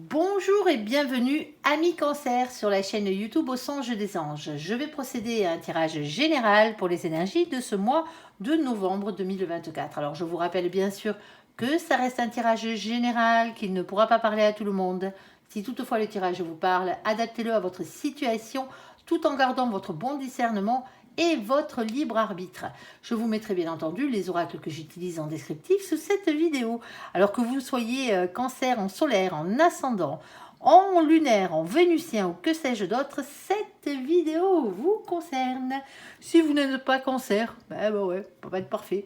Bonjour et bienvenue amis Cancer sur la chaîne YouTube Au Songe des Anges. Je vais procéder à un tirage général pour les énergies de ce mois de novembre 2024. Alors je vous rappelle bien sûr que ça reste un tirage général, qu'il ne pourra pas parler à tout le monde. Si toutefois le tirage vous parle, adaptez-le à votre situation tout en gardant votre bon discernement et votre libre arbitre. Je vous mettrai bien entendu les oracles que j'utilise en descriptif sous cette vidéo. Alors que vous soyez cancer en solaire, en ascendant, en lunaire, en vénusien ou que sais-je d'autre, cette vidéo vous concerne. Si vous n'êtes pas cancer, ben ouais, peut pas être parfait.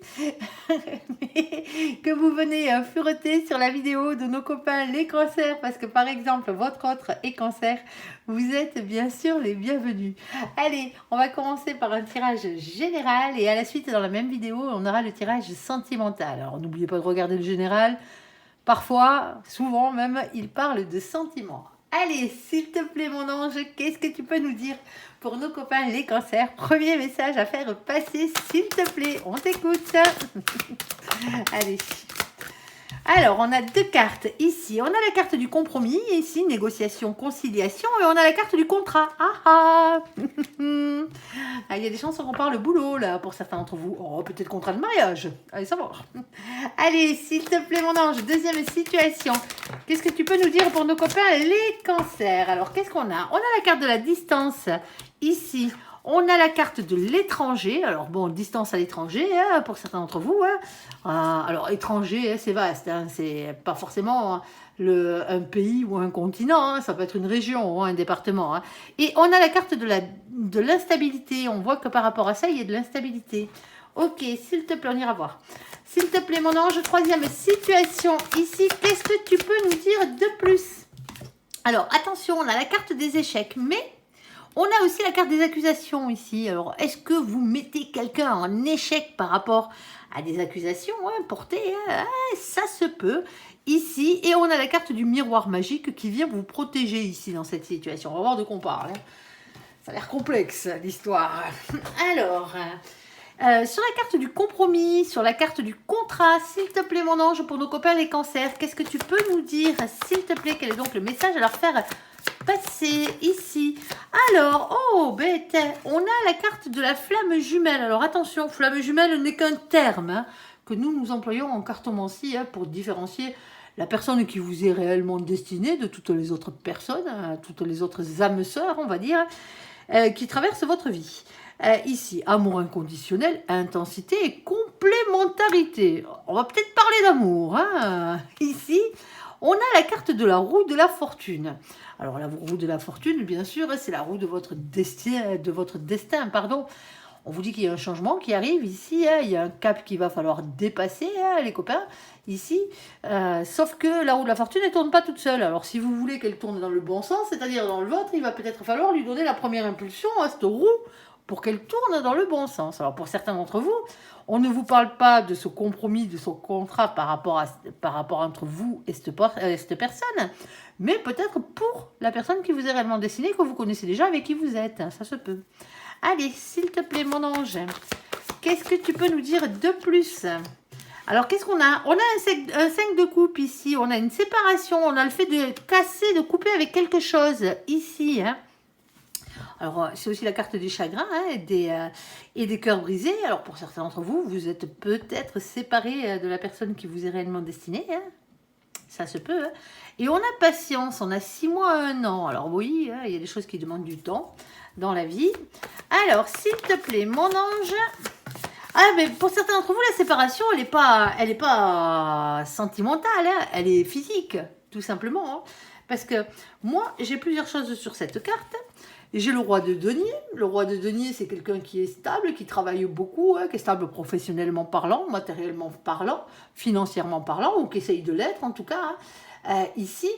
Mais que vous venez fureter sur la vidéo de nos copains les cancers, parce que par exemple votre autre est cancer, vous êtes bien sûr les bienvenus. Allez, on va commencer par un tirage général et à la suite dans la même vidéo on aura le tirage sentimental. Alors n'oubliez pas de regarder le général. Parfois, souvent même, il parle de sentiments. Allez, s'il te plaît mon ange, qu'est-ce que tu peux nous dire pour nos copains les cancers? Premier message à faire passer, s'il te plaît, on t'écoute. Allez. Alors, on a deux cartes ici. On a la carte du compromis, ici, négociation, conciliation, et on a la carte du contrat. Ah ah, il y a des chances qu'on parle boulot, là, pour certains d'entre vous. Oh, peut-être contrat de mariage. Allez, savoir. Allez, s'il te plaît, mon ange, deuxième situation. Qu'est-ce que tu peux nous dire pour nos copains, les cancers? Alors, qu'est-ce qu'on a? On a la carte de la distance, ici. On a la carte de l'étranger. Alors, bon, distance à l'étranger, hein, pour certains d'entre vous. Hein. Alors, étranger, hein, c'est vaste. Hein, c'est pas forcément un pays ou un continent. Hein, ça peut être une région, hein, un département. Hein. Et on a la carte de l'instabilité. On voit que par rapport à ça, il y a de l'instabilité. Ok, s'il te plaît, on ira voir. S'il te plaît, mon ange, troisième situation ici. Qu'est-ce que tu peux nous dire de plus? Alors, attention, on a la carte des échecs, mais on a aussi la carte des accusations ici. Alors, est-ce que vous mettez quelqu'un en échec par rapport à des accusations portées? Ça se peut ici. Et on a la carte du miroir magique qui vient vous protéger ici dans cette situation. On va voir de quoi on parle. Hein. Ça a l'air complexe, l'histoire. Alors, sur la carte du compromis, sur la carte du contrat, s'il te plaît, mon ange, pour nos copains les cancers, qu'est-ce que tu peux nous dire, s'il te plaît? Quel est donc le message à leur faire passer ici? Alors, oh bête, on a la carte de la flamme jumelle. Alors attention, flamme jumelle n'est qu'un terme hein, que nous employons en cartomancie hein, pour différencier la personne qui vous est réellement destinée de toutes les autres personnes, hein, toutes les autres âmes sœurs, on va dire, qui traversent votre vie. Ici, amour inconditionnel, intensité et complémentarité. On va peut-être parler d'amour. Hein. Ici, on a la carte de la roue de la fortune. Alors la roue de la fortune, bien sûr, c'est la roue de votre destin, pardon. On vous dit qu'il y a un changement qui arrive ici, hein, il y a un cap qu'il va falloir dépasser, hein, les copains, ici. Sauf que la roue de la fortune, elle ne tourne pas toute seule. Alors si vous voulez qu'elle tourne dans le bon sens, c'est-à-dire dans le vôtre, il va peut-être falloir lui donner la première impulsion à cette roue pour qu'elle tourne dans le bon sens. Alors pour certains d'entre vous, on ne vous parle pas de ce compromis, de ce contrat par rapport entre vous et cette personne, mais peut-être pour la personne qui vous est réellement destinée, que vous connaissez déjà, avec qui vous êtes. Ça se peut. Allez, s'il te plaît, mon ange, qu'est-ce que tu peux nous dire de plus? Alors, qu'est-ce qu'on a? On a un 5 de coupe ici, on a une séparation, on a le fait de casser, de couper avec quelque chose ici. Hein. Alors, c'est aussi la carte des chagrins hein, et des cœurs brisés. Alors, pour certains d'entre vous, vous êtes peut-être séparés de la personne qui vous est réellement destinée. Hein. Ça se peut. Hein. Et on a patience, on a 6 mois à 1 an. Alors oui, hein, il y a des choses qui demandent du temps dans la vie. Alors, s'il te plaît, mon ange. Ah, mais pour certains d'entre vous, la séparation, elle est pas sentimentale, hein, elle est physique, tout simplement. Hein. Parce que moi, j'ai plusieurs choses sur cette carte. J'ai le roi de denier. Le roi de denier, c'est quelqu'un qui est stable, qui travaille beaucoup, hein, qui est stable professionnellement parlant, matériellement parlant, financièrement parlant, ou qui essaye de l'être en tout cas. Hein. Ici,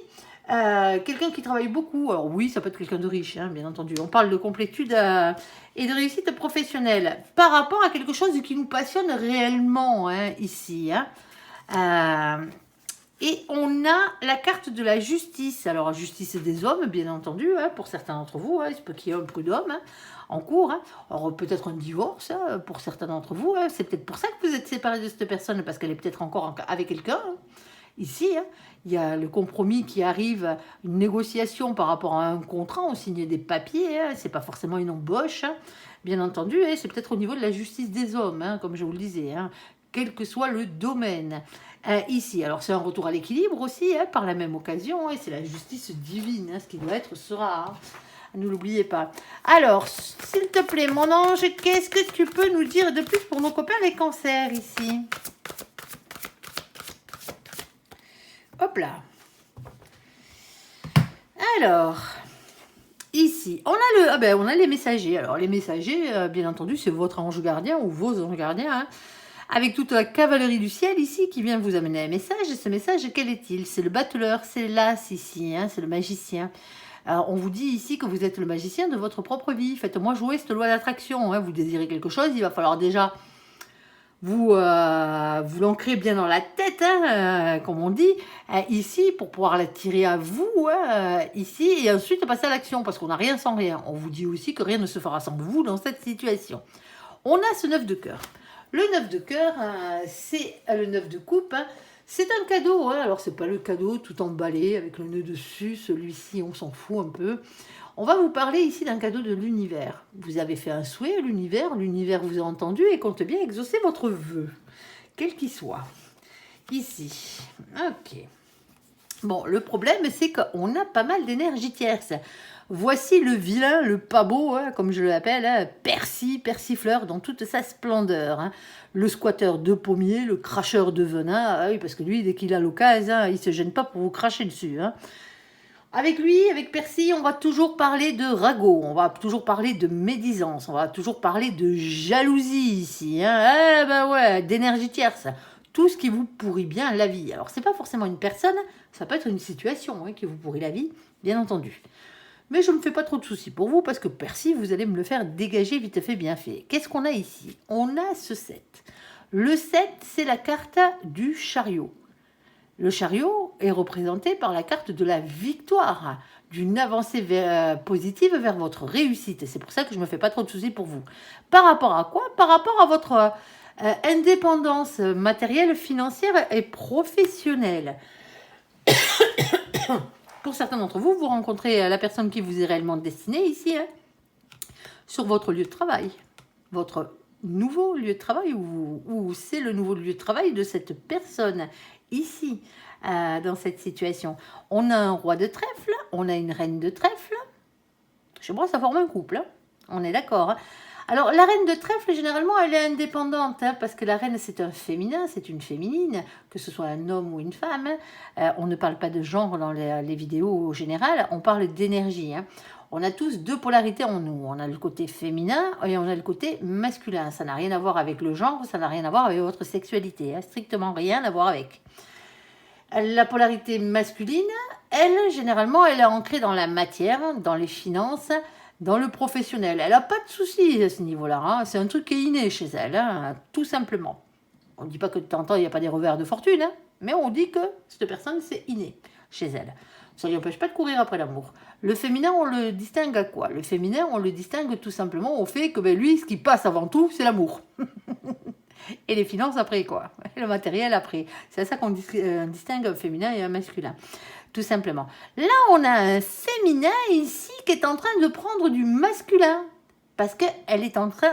quelqu'un qui travaille beaucoup. Alors oui, ça peut être quelqu'un de riche, hein, bien entendu. On parle de complétude et de réussite professionnelle par rapport à quelque chose qui nous passionne réellement hein, ici. Hein. Et on a la carte de la justice. Alors, la justice des hommes, bien entendu, hein, pour certains d'entre vous. Hein, il se peut qu'il y ait un prud'homme hein, en cours. Hein. Alors, peut-être un divorce hein, pour certains d'entre vous. Hein. C'est peut-être pour ça que vous êtes séparés de cette personne, parce qu'elle est peut-être encore avec quelqu'un. Hein. Ici, hein, il y a le compromis qui arrive, une négociation par rapport à un contrat, on signe des papiers, hein, c'est pas forcément une embauche, hein, bien entendu, et c'est peut-être au niveau de la justice des hommes, hein, comme je vous le disais, hein, quel que soit le domaine. Ici, alors c'est un retour à l'équilibre aussi, hein, par la même occasion, et c'est la justice divine, hein, ce qui doit être sera. Hein. Ne l'oubliez pas. Alors, s'il te plaît, mon ange, qu'est-ce que tu peux nous dire de plus pour nos copains les cancers ici? Hop là. Alors, ici, on a on a les messagers. Alors, les messagers, bien entendu, c'est votre ange gardien ou vos anges gardiens, hein, avec toute la cavalerie du ciel ici qui vient vous amener un message. Et ce message, quel est-il? C'est le battleur, c'est l'as ici, hein, c'est le magicien. Alors, on vous dit ici que vous êtes le magicien de votre propre vie. Faites-moi jouer cette loi d'attraction. Hein. Vous désirez quelque chose, il va falloir déjà vous l'ancrer bien dans la tête, hein, comme on dit, ici, pour pouvoir l'attirer à vous, hein, ici, et ensuite passer à l'action, parce qu'on n'a rien sans rien. On vous dit aussi que rien ne se fera sans vous dans cette situation. On a ce 9 de cœur. Le 9 de cœur, c'est le 9 de coupe, hein. C'est un cadeau, hein. Alors c'est pas le cadeau tout emballé avec le nœud dessus, celui-ci on s'en fout un peu. On va vous parler ici d'un cadeau de l'univers. Vous avez fait un souhait à l'univers vous a entendu et compte bien exaucer votre vœu, quel qu'il soit. Ici, ok. Bon, le problème c'est qu'on a pas mal d'énergie tierce. Voici le vilain, le pas beau, hein, comme je l'appelle, hein, persifleur dans toute sa splendeur. Hein. Le squatteur de pommier, le cracheur de venin, ah oui, parce que lui, dès qu'il a l'occasion, hein, il ne se gêne pas pour vous cracher dessus. Hein. Avec lui, avec Percy, on va toujours parler de ragot, on va toujours parler de médisance, on va toujours parler de jalousie ici. Hein. Eh ben ouais, d'énergie tierce. Tout ce qui vous pourrit bien la vie. Alors, c'est pas forcément une personne, ça peut être une situation hein, qui vous pourrit la vie, bien entendu. Mais je ne me fais pas trop de soucis pour vous parce que Percy, vous allez me le faire dégager vite fait, bien fait. Qu'est-ce qu'on a ici? On a ce 7. Le 7, c'est la carte du chariot. Le chariot est représenté par la carte de la victoire, d'une avancée positive vers votre réussite. Et c'est pour ça que je ne me fais pas trop de soucis pour vous. Par rapport à quoi? Par rapport à votre indépendance matérielle, financière et professionnelle. Pour certains d'entre vous, vous rencontrez la personne qui vous est réellement destinée ici, hein, sur votre lieu de travail. Votre nouveau lieu de travail, ou c'est le nouveau lieu de travail de cette personne ici, dans cette situation. On a un roi de trèfle, on a une reine de trèfle. Chez moi, ça forme un couple, hein. On est d'accord. Hein. Alors, la reine de trèfle, généralement, elle est indépendante, hein, parce que la reine, c'est un féminin, c'est une féminine, que ce soit un homme ou une femme. On ne parle pas de genre dans les vidéos au général, on parle d'énergie. Hein. On a tous deux polarités en nous. On a le côté féminin et on a le côté masculin. Ça n'a rien à voir avec le genre, ça n'a rien à voir avec votre sexualité. Hein, strictement rien à voir avec. La polarité masculine, elle, généralement, elle est ancrée dans la matière, dans les finances, dans le professionnel. Elle n'a pas de soucis à ce niveau-là. Hein. C'est un truc qui est inné chez elle, hein, tout simplement. On ne dit pas que de temps en temps, il n'y a pas des revers de fortune, hein, mais on dit que cette personne, c'est inné chez elle. Ça ne lui empêche pas de courir après l'amour. Le féminin, on le distingue à quoi? Le féminin, on le distingue tout simplement au fait que lui, ce qui passe avant tout, c'est l'amour. Et les finances après, quoi. Et le matériel après. C'est à ça qu'on distingue un féminin et un masculin. Tout simplement. Là, on a un féminin ici qui est en train de prendre du masculin. Parce que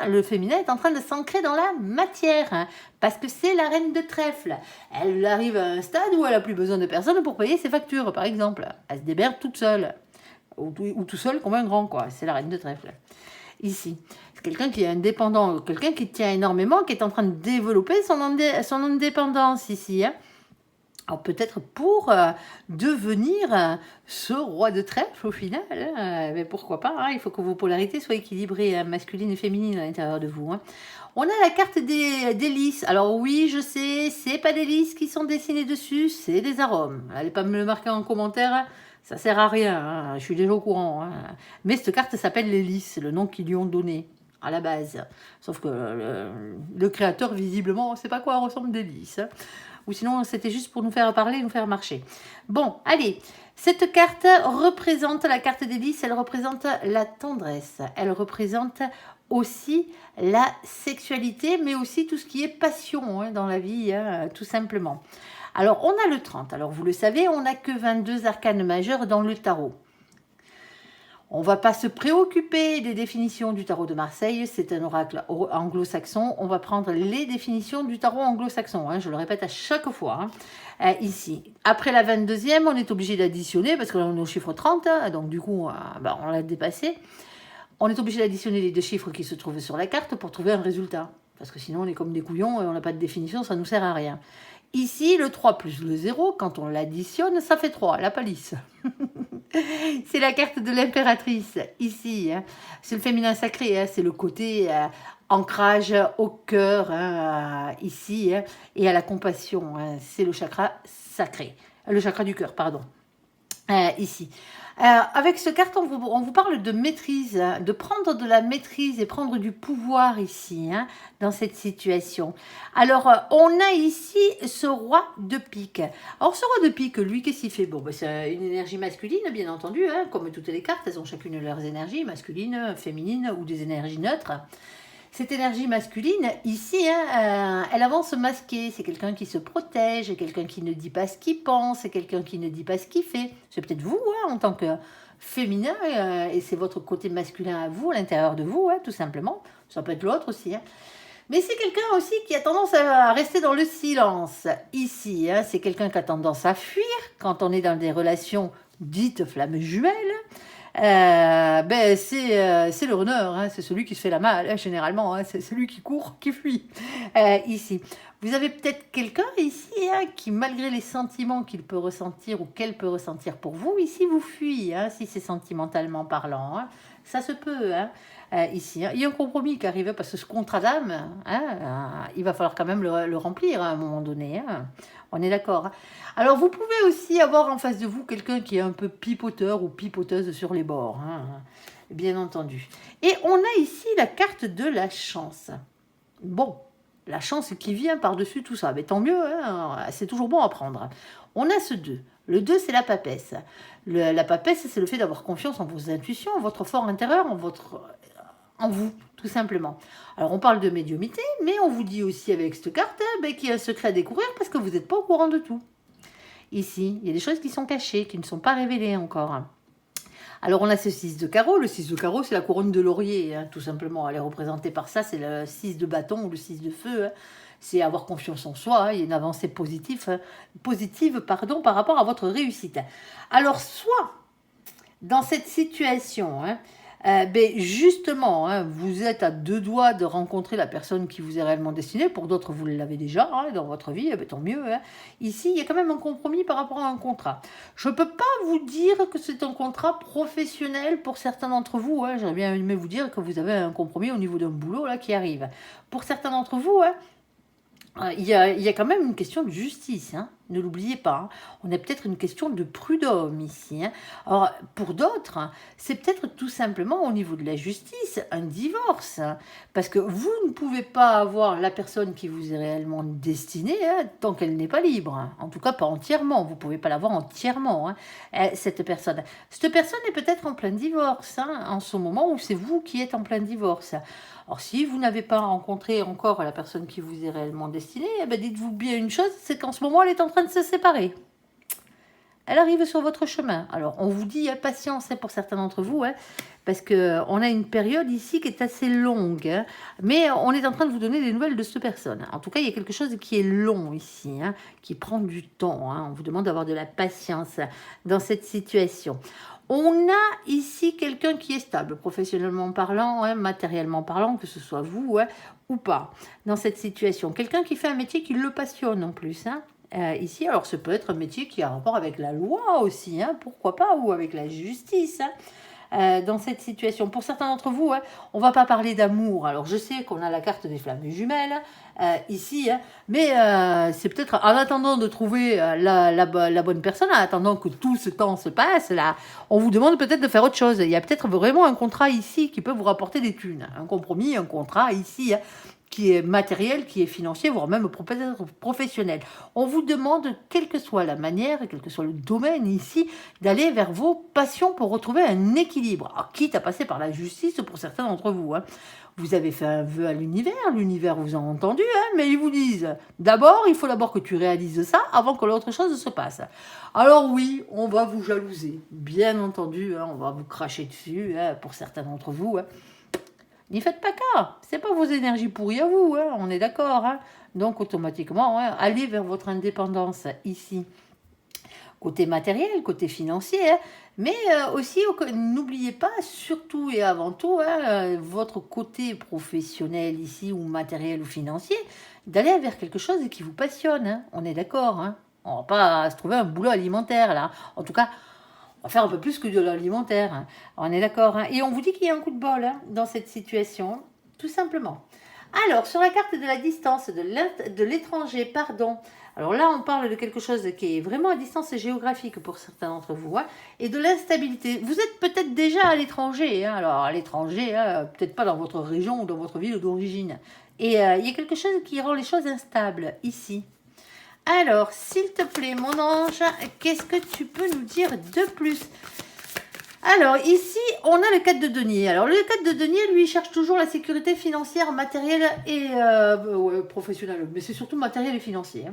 le féminin est en train de s'ancrer dans la matière. Hein, parce que c'est la reine de trèfle. Elle arrive à un stade où elle n'a plus besoin de personne pour payer ses factures, par exemple. Elle se démerde toute seule. Ou tout seul comme un grand, quoi. C'est la reine de trèfle. Ici. C'est quelqu'un qui est indépendant, quelqu'un qui tient énormément, qui est en train de développer son indépendance ici. Hein. Alors peut-être pour devenir ce roi de trèfle au final, hein, mais pourquoi pas, hein, il faut que vos polarités soient équilibrées, hein, masculine et féminine à l'intérieur de vous. Hein. On a la carte des lys. Alors oui, je sais, c'est pas des lys qui sont dessinés dessus, c'est des arômes. Allez pas me le marquer en commentaire, hein. Ça sert à rien, hein, je suis déjà au courant. Hein. Mais cette carte s'appelle les lys, c'est le nom qu'ils lui ont donné à la base. Sauf que le créateur, visiblement, on ne sait pas quoi ressemble des lys. Hein. Ou sinon, c'était juste pour nous faire parler, nous faire marcher. Bon, allez, cette carte représente, la carte des lys, elle représente la tendresse. Elle représente aussi la sexualité, mais aussi tout ce qui est passion hein, dans la vie, hein, tout simplement. Alors, on a le 30. Alors, vous le savez, on n'a que 22 arcanes majeures dans le tarot. On ne va pas se préoccuper des définitions du tarot de Marseille, c'est un oracle anglo-saxon. On va prendre les définitions du tarot anglo-saxon, hein, je le répète à chaque fois. Hein. Ici, après la 22e, on est obligé d'additionner, parce qu'on est au chiffre 30, hein, donc du coup, on l'a dépassé. On est obligé d'additionner les deux chiffres qui se trouvent sur la carte pour trouver un résultat. Parce que sinon, on est comme des couillons et on n'a pas de définition, ça ne nous sert à rien. Ici, le 3 plus le 0, quand on l'additionne, ça fait 3, la palisse. C'est la carte de l'impératrice, ici. Hein. C'est le féminin sacré, hein. C'est le côté ancrage au cœur, hein, ici, hein, et à la compassion. Hein. C'est le chakra sacré, le chakra du cœur, pardon, ici. Avec ce carte, on vous parle de maîtrise, hein, de prendre de la maîtrise et prendre du pouvoir ici, hein, dans cette situation. Alors, on a ici ce roi de pique. Alors, ce roi de pique, lui, qu'est-ce qu'il fait? Bon, ben, c'est une énergie masculine, bien entendu, hein, comme toutes les cartes, elles ont chacune leurs énergies, masculines, féminines ou des énergies neutres. Cette énergie masculine, ici, hein, elle avance masquée. C'est quelqu'un qui se protège, quelqu'un qui ne dit pas ce qu'il pense, c'est quelqu'un qui ne dit pas ce qu'il fait. C'est peut-être vous, hein, en tant que féminin, et c'est votre côté masculin à vous, à l'intérieur de vous, hein, tout simplement. Ça peut être l'autre aussi. Hein. Mais c'est quelqu'un aussi qui a tendance à rester dans le silence. Ici, hein, c'est quelqu'un qui a tendance à fuir quand on est dans des relations dites flammes jumelles. C'est le runner, hein, c'est celui qui se fait la malle, hein, généralement, hein, c'est celui qui court, qui fuit, ici. Vous avez peut-être quelqu'un ici hein, qui, malgré les sentiments qu'il peut ressentir ou qu'elle peut ressentir pour vous, ici vous fuit, hein, si c'est sentimentalement parlant. Hein. Ça se peut, hein, ici. Hein. Il y a un compromis qui arrive parce que ce contrat d'âme, hein, il va falloir quand même le remplir hein, à un moment donné. Hein. On est d'accord. Hein. Alors, vous pouvez aussi avoir en face de vous quelqu'un qui est un peu pipoteur ou pipoteuse sur les bords, hein, bien entendu. Et on a ici la carte de la chance. Bon, la chance qui vient par-dessus tout ça, mais tant mieux, hein, c'est toujours bon à prendre. On a ce 2. Le 2, c'est la papesse. La papesse, c'est le fait d'avoir confiance en vos intuitions, en votre fort intérieur, en vous, tout simplement. Alors, on parle de médiumnité, mais on vous dit aussi avec cette carte qu'il y a un secret à découvrir parce que vous n'êtes pas au courant de tout. Ici, il y a des choses qui sont cachées, qui ne sont pas révélées encore. Alors, on a ce 6 de carreau. Le 6 de carreau, c'est la couronne de laurier, hein, tout simplement. Elle est représentée par ça, c'est le 6 de bâton ou le 6 de feu. Hein. C'est avoir confiance en soi. Hein. Il y a une avancée positive par rapport à votre réussite. Alors, soit, dans cette situation... Hein, justement, hein, vous êtes à 2 doigts de rencontrer la personne qui vous est réellement destinée. Pour d'autres, vous l'avez déjà hein, dans votre vie, tant mieux. Hein. Ici, il y a quand même un compromis par rapport à un contrat. Je ne peux pas vous dire que c'est un contrat professionnel pour certains d'entre vous. Hein. J'aurais bien aimé vous dire que vous avez un compromis au niveau d'un boulot là, qui arrive. Pour certains d'entre vous, hein, il y a quand même une question de justice, hein. Ne l'oubliez pas. Hein. On a peut-être une question de prud'homme ici. Hein. Alors, pour d'autres, hein, c'est peut-être tout simplement au niveau de la justice, un divorce. Hein, parce que vous ne pouvez pas avoir la personne qui vous est réellement destinée hein, tant qu'elle n'est pas libre. Hein. En tout cas, pas entièrement. Vous ne pouvez pas l'avoir entièrement, hein, cette personne. Cette personne est peut-être en plein divorce hein, en ce moment où c'est vous qui êtes en plein divorce. Alors, si vous n'avez pas rencontré encore la personne qui vous est réellement destinée, dites-vous bien une chose, c'est qu'en ce moment, elle est en train de se séparer. Elle arrive sur votre chemin. Alors, on vous dit patience hein, pour certains d'entre vous, hein, parce qu'on a une période ici qui est assez longue, hein, mais on est en train de vous donner des nouvelles de cette personne. En tout cas, il y a quelque chose qui est long ici, hein, qui prend du temps. Hein. On vous demande d'avoir de la patience dans cette situation. On a ici quelqu'un qui est stable, professionnellement parlant, hein, matériellement parlant, que ce soit vous hein, ou pas, dans cette situation. Quelqu'un qui fait un métier qui le passionne en plus. Hein, ici, alors ça peut être un métier qui a rapport avec la loi aussi, hein, pourquoi pas, ou avec la justice. Hein. Dans cette situation. Pour certains d'entre vous, hein, on ne va pas parler d'amour. Alors, je sais qu'on a la carte des flammes jumelles ici, hein, mais c'est peut-être en attendant de trouver la bonne personne, en attendant que tout ce temps se passe, là, on vous demande peut-être de faire autre chose. Il y a peut-être vraiment un contrat ici qui peut vous rapporter des thunes. Un compromis, un contrat ici, hein, qui est matériel, qui est financier, voire même professionnel. On vous demande, quelle que soit la manière, quel que soit le domaine ici, d'aller vers vos passions pour retrouver un équilibre. Alors, quitte à passer par la justice pour certains d'entre vous. Hein. Vous avez fait un vœu à l'univers vous a entendu, hein, mais ils vous disent, d'abord, il faut d'abord que tu réalises ça avant que l'autre chose se passe. Alors oui, on va vous jalouser, bien entendu, hein, on va vous cracher dessus, hein, pour certains d'entre vous. Hein. N'y faites pas cas, c'est pas vos énergies pourries à vous, hein, on est d'accord. Hein. Donc automatiquement, hein, allez vers votre indépendance ici. Côté matériel, côté financier, hein, mais aussi, n'oubliez pas, surtout et avant tout, hein, votre côté professionnel ici, ou matériel ou financier, d'aller vers quelque chose qui vous passionne. Hein, on est d'accord. Hein, on va pas se trouver un boulot alimentaire, là. En tout cas, on va faire un peu plus que de l'alimentaire. Hein, on est d'accord. Hein, et on vous dit qu'il y a un coup de bol, hein, dans cette situation, tout simplement. Alors, sur la carte de la distance, de l'étranger, pardon. Alors là, on parle de quelque chose qui est vraiment à distance géographique pour certains d'entre vous, hein, et de l'instabilité. Vous êtes peut-être déjà à l'étranger, hein, alors à l'étranger, hein, peut-être pas dans votre région ou dans votre ville d'origine. Et il y a quelque chose qui rend les choses instables ici. Alors, s'il te plaît, mon ange, qu'est-ce que tu peux nous dire de plus ? Alors, ici, on a le 4 de denier. Alors, le 4 de denier, lui, il cherche toujours la sécurité financière, matérielle et professionnelle. Mais c'est surtout matériel et financier,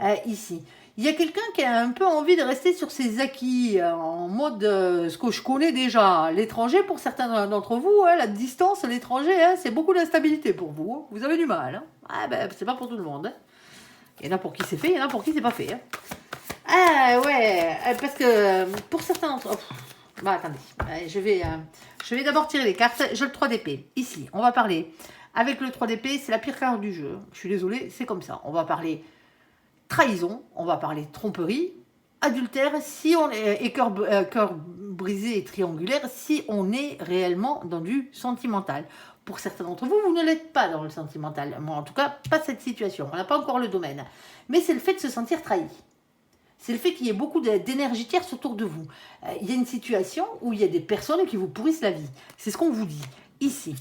hein, ici. Il y a quelqu'un qui a un peu envie de rester sur ses acquis, en mode ce que je connais déjà. L'étranger, pour certains d'entre vous, hein, la distance, l'étranger, hein, c'est beaucoup d'instabilité pour vous. Hein. Vous avez du mal. Hein. Ah ben, c'est pas pour tout le monde. Hein. Il y en a pour qui c'est fait, il y en a pour qui c'est pas fait. Hein. Ah ouais, parce que pour certains d'entre... Bah, attendez, je vais d'abord tirer les cartes. J'ai le 3 d'épée. Ici, on va parler. Avec le 3 d'épée, c'est la pire carte du jeu. Je suis désolée, c'est comme ça. On va parler trahison, on va parler tromperie, adultère, si on est, et cœur brisé et triangulaire, si on est réellement dans du sentimental. Pour certains d'entre vous, vous ne l'êtes pas dans le sentimental. Moi, en tout cas, pas cette situation. On n'a pas encore le domaine. Mais c'est le fait de se sentir trahi. C'est le fait qu'il y ait beaucoup d'énergie tierce autour de vous. Il y a une situation où il y a des personnes qui vous pourrissent la vie. C'est ce qu'on vous dit ici.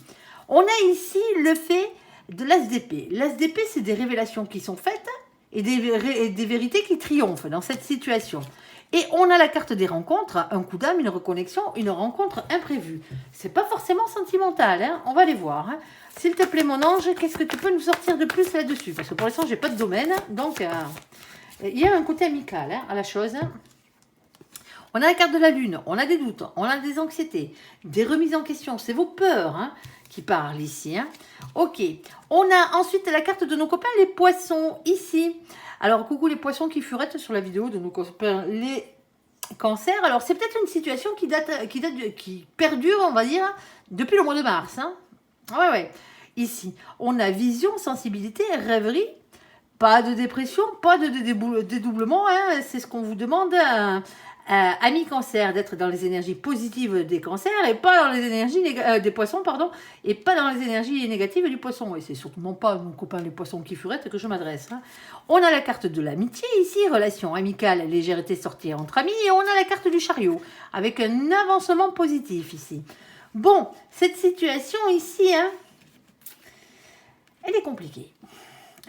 On a ici le fait de l'as d'épée. L'as d'épée, c'est des révélations qui sont faites et des vérités qui triomphent dans cette situation. Et on a la carte des rencontres, un coup d'âme, une reconnexion, une rencontre imprévue. C'est pas forcément sentimental, hein, on va les voir. Hein. S'il te plaît, mon ange, qu'est-ce que tu peux nous sortir de plus là-dessus? Parce que pour l'instant, j'ai pas de domaine, donc... il y a un côté amical, hein, à la chose. On a la carte de la lune, on a des doutes, on a des anxiétés, des remises en question. C'est vos peurs, hein, qui parlent ici. Hein. Ok. On a ensuite la carte de nos copains, les poissons, ici. Alors, coucou les poissons qui furettent sur la vidéo de nos copains, les cancers. Alors, c'est peut-être une situation qui perdure, on va dire, depuis le mois de mars. Hein. Ouais. Ici, on a vision, sensibilité, rêverie. Pas de dépression, pas de dédoublement, hein, c'est ce qu'on vous demande, amis cancer, d'être dans les énergies positives des cancers et pas dans les énergies des poissons, pardon, et pas dans les énergies négatives du poisson. Et c'est surtout pas mon copain les poissons qui furettent que je m'adresse. Hein. On a la carte de l'amitié ici, relation amicale, légèreté sortie entre amis, et on a la carte du chariot, avec un avancement positif ici. Bon, cette situation ici, hein, elle est compliquée.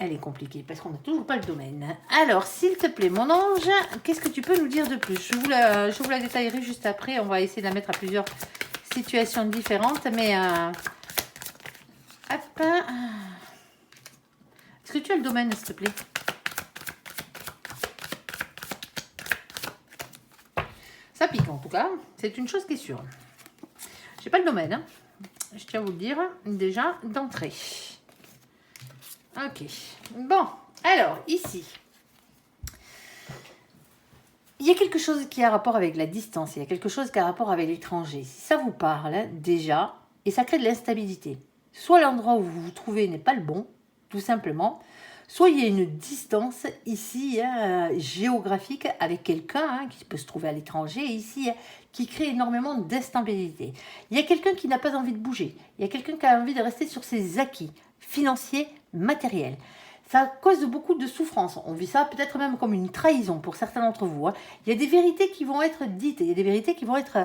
Elle est compliquée parce qu'on n'a toujours pas le domaine. Alors, s'il te plaît, mon ange, qu'est-ce que tu peux nous dire de plus? Je vous la détaillerai juste après. On va essayer de la mettre à plusieurs situations différentes. Mais, hop. Est-ce que tu as le domaine, s'il te plaît? Ça pique, en tout cas. C'est une chose qui est sûre. J'ai pas le domaine. Hein. Je tiens à vous le dire déjà d'entrée. Ok. Bon, alors, ici, il y a quelque chose qui a rapport avec la distance, il y a quelque chose qui a rapport avec l'étranger. Si ça vous parle, déjà, et ça crée de l'instabilité. Soit l'endroit où vous vous trouvez n'est pas le bon, tout simplement, soit il y a une distance ici, hein, géographique, avec quelqu'un hein, qui peut se trouver à l'étranger, ici, qui crée énormément d'instabilité. Il y a quelqu'un qui n'a pas envie de bouger, il y a quelqu'un qui a envie de rester sur ses acquis financiers, matériels. Ça cause beaucoup de souffrance. On vit ça peut-être même comme une trahison pour certains d'entre vous. Hein. Il y a des vérités qui vont être dites, il y a des vérités qui vont être...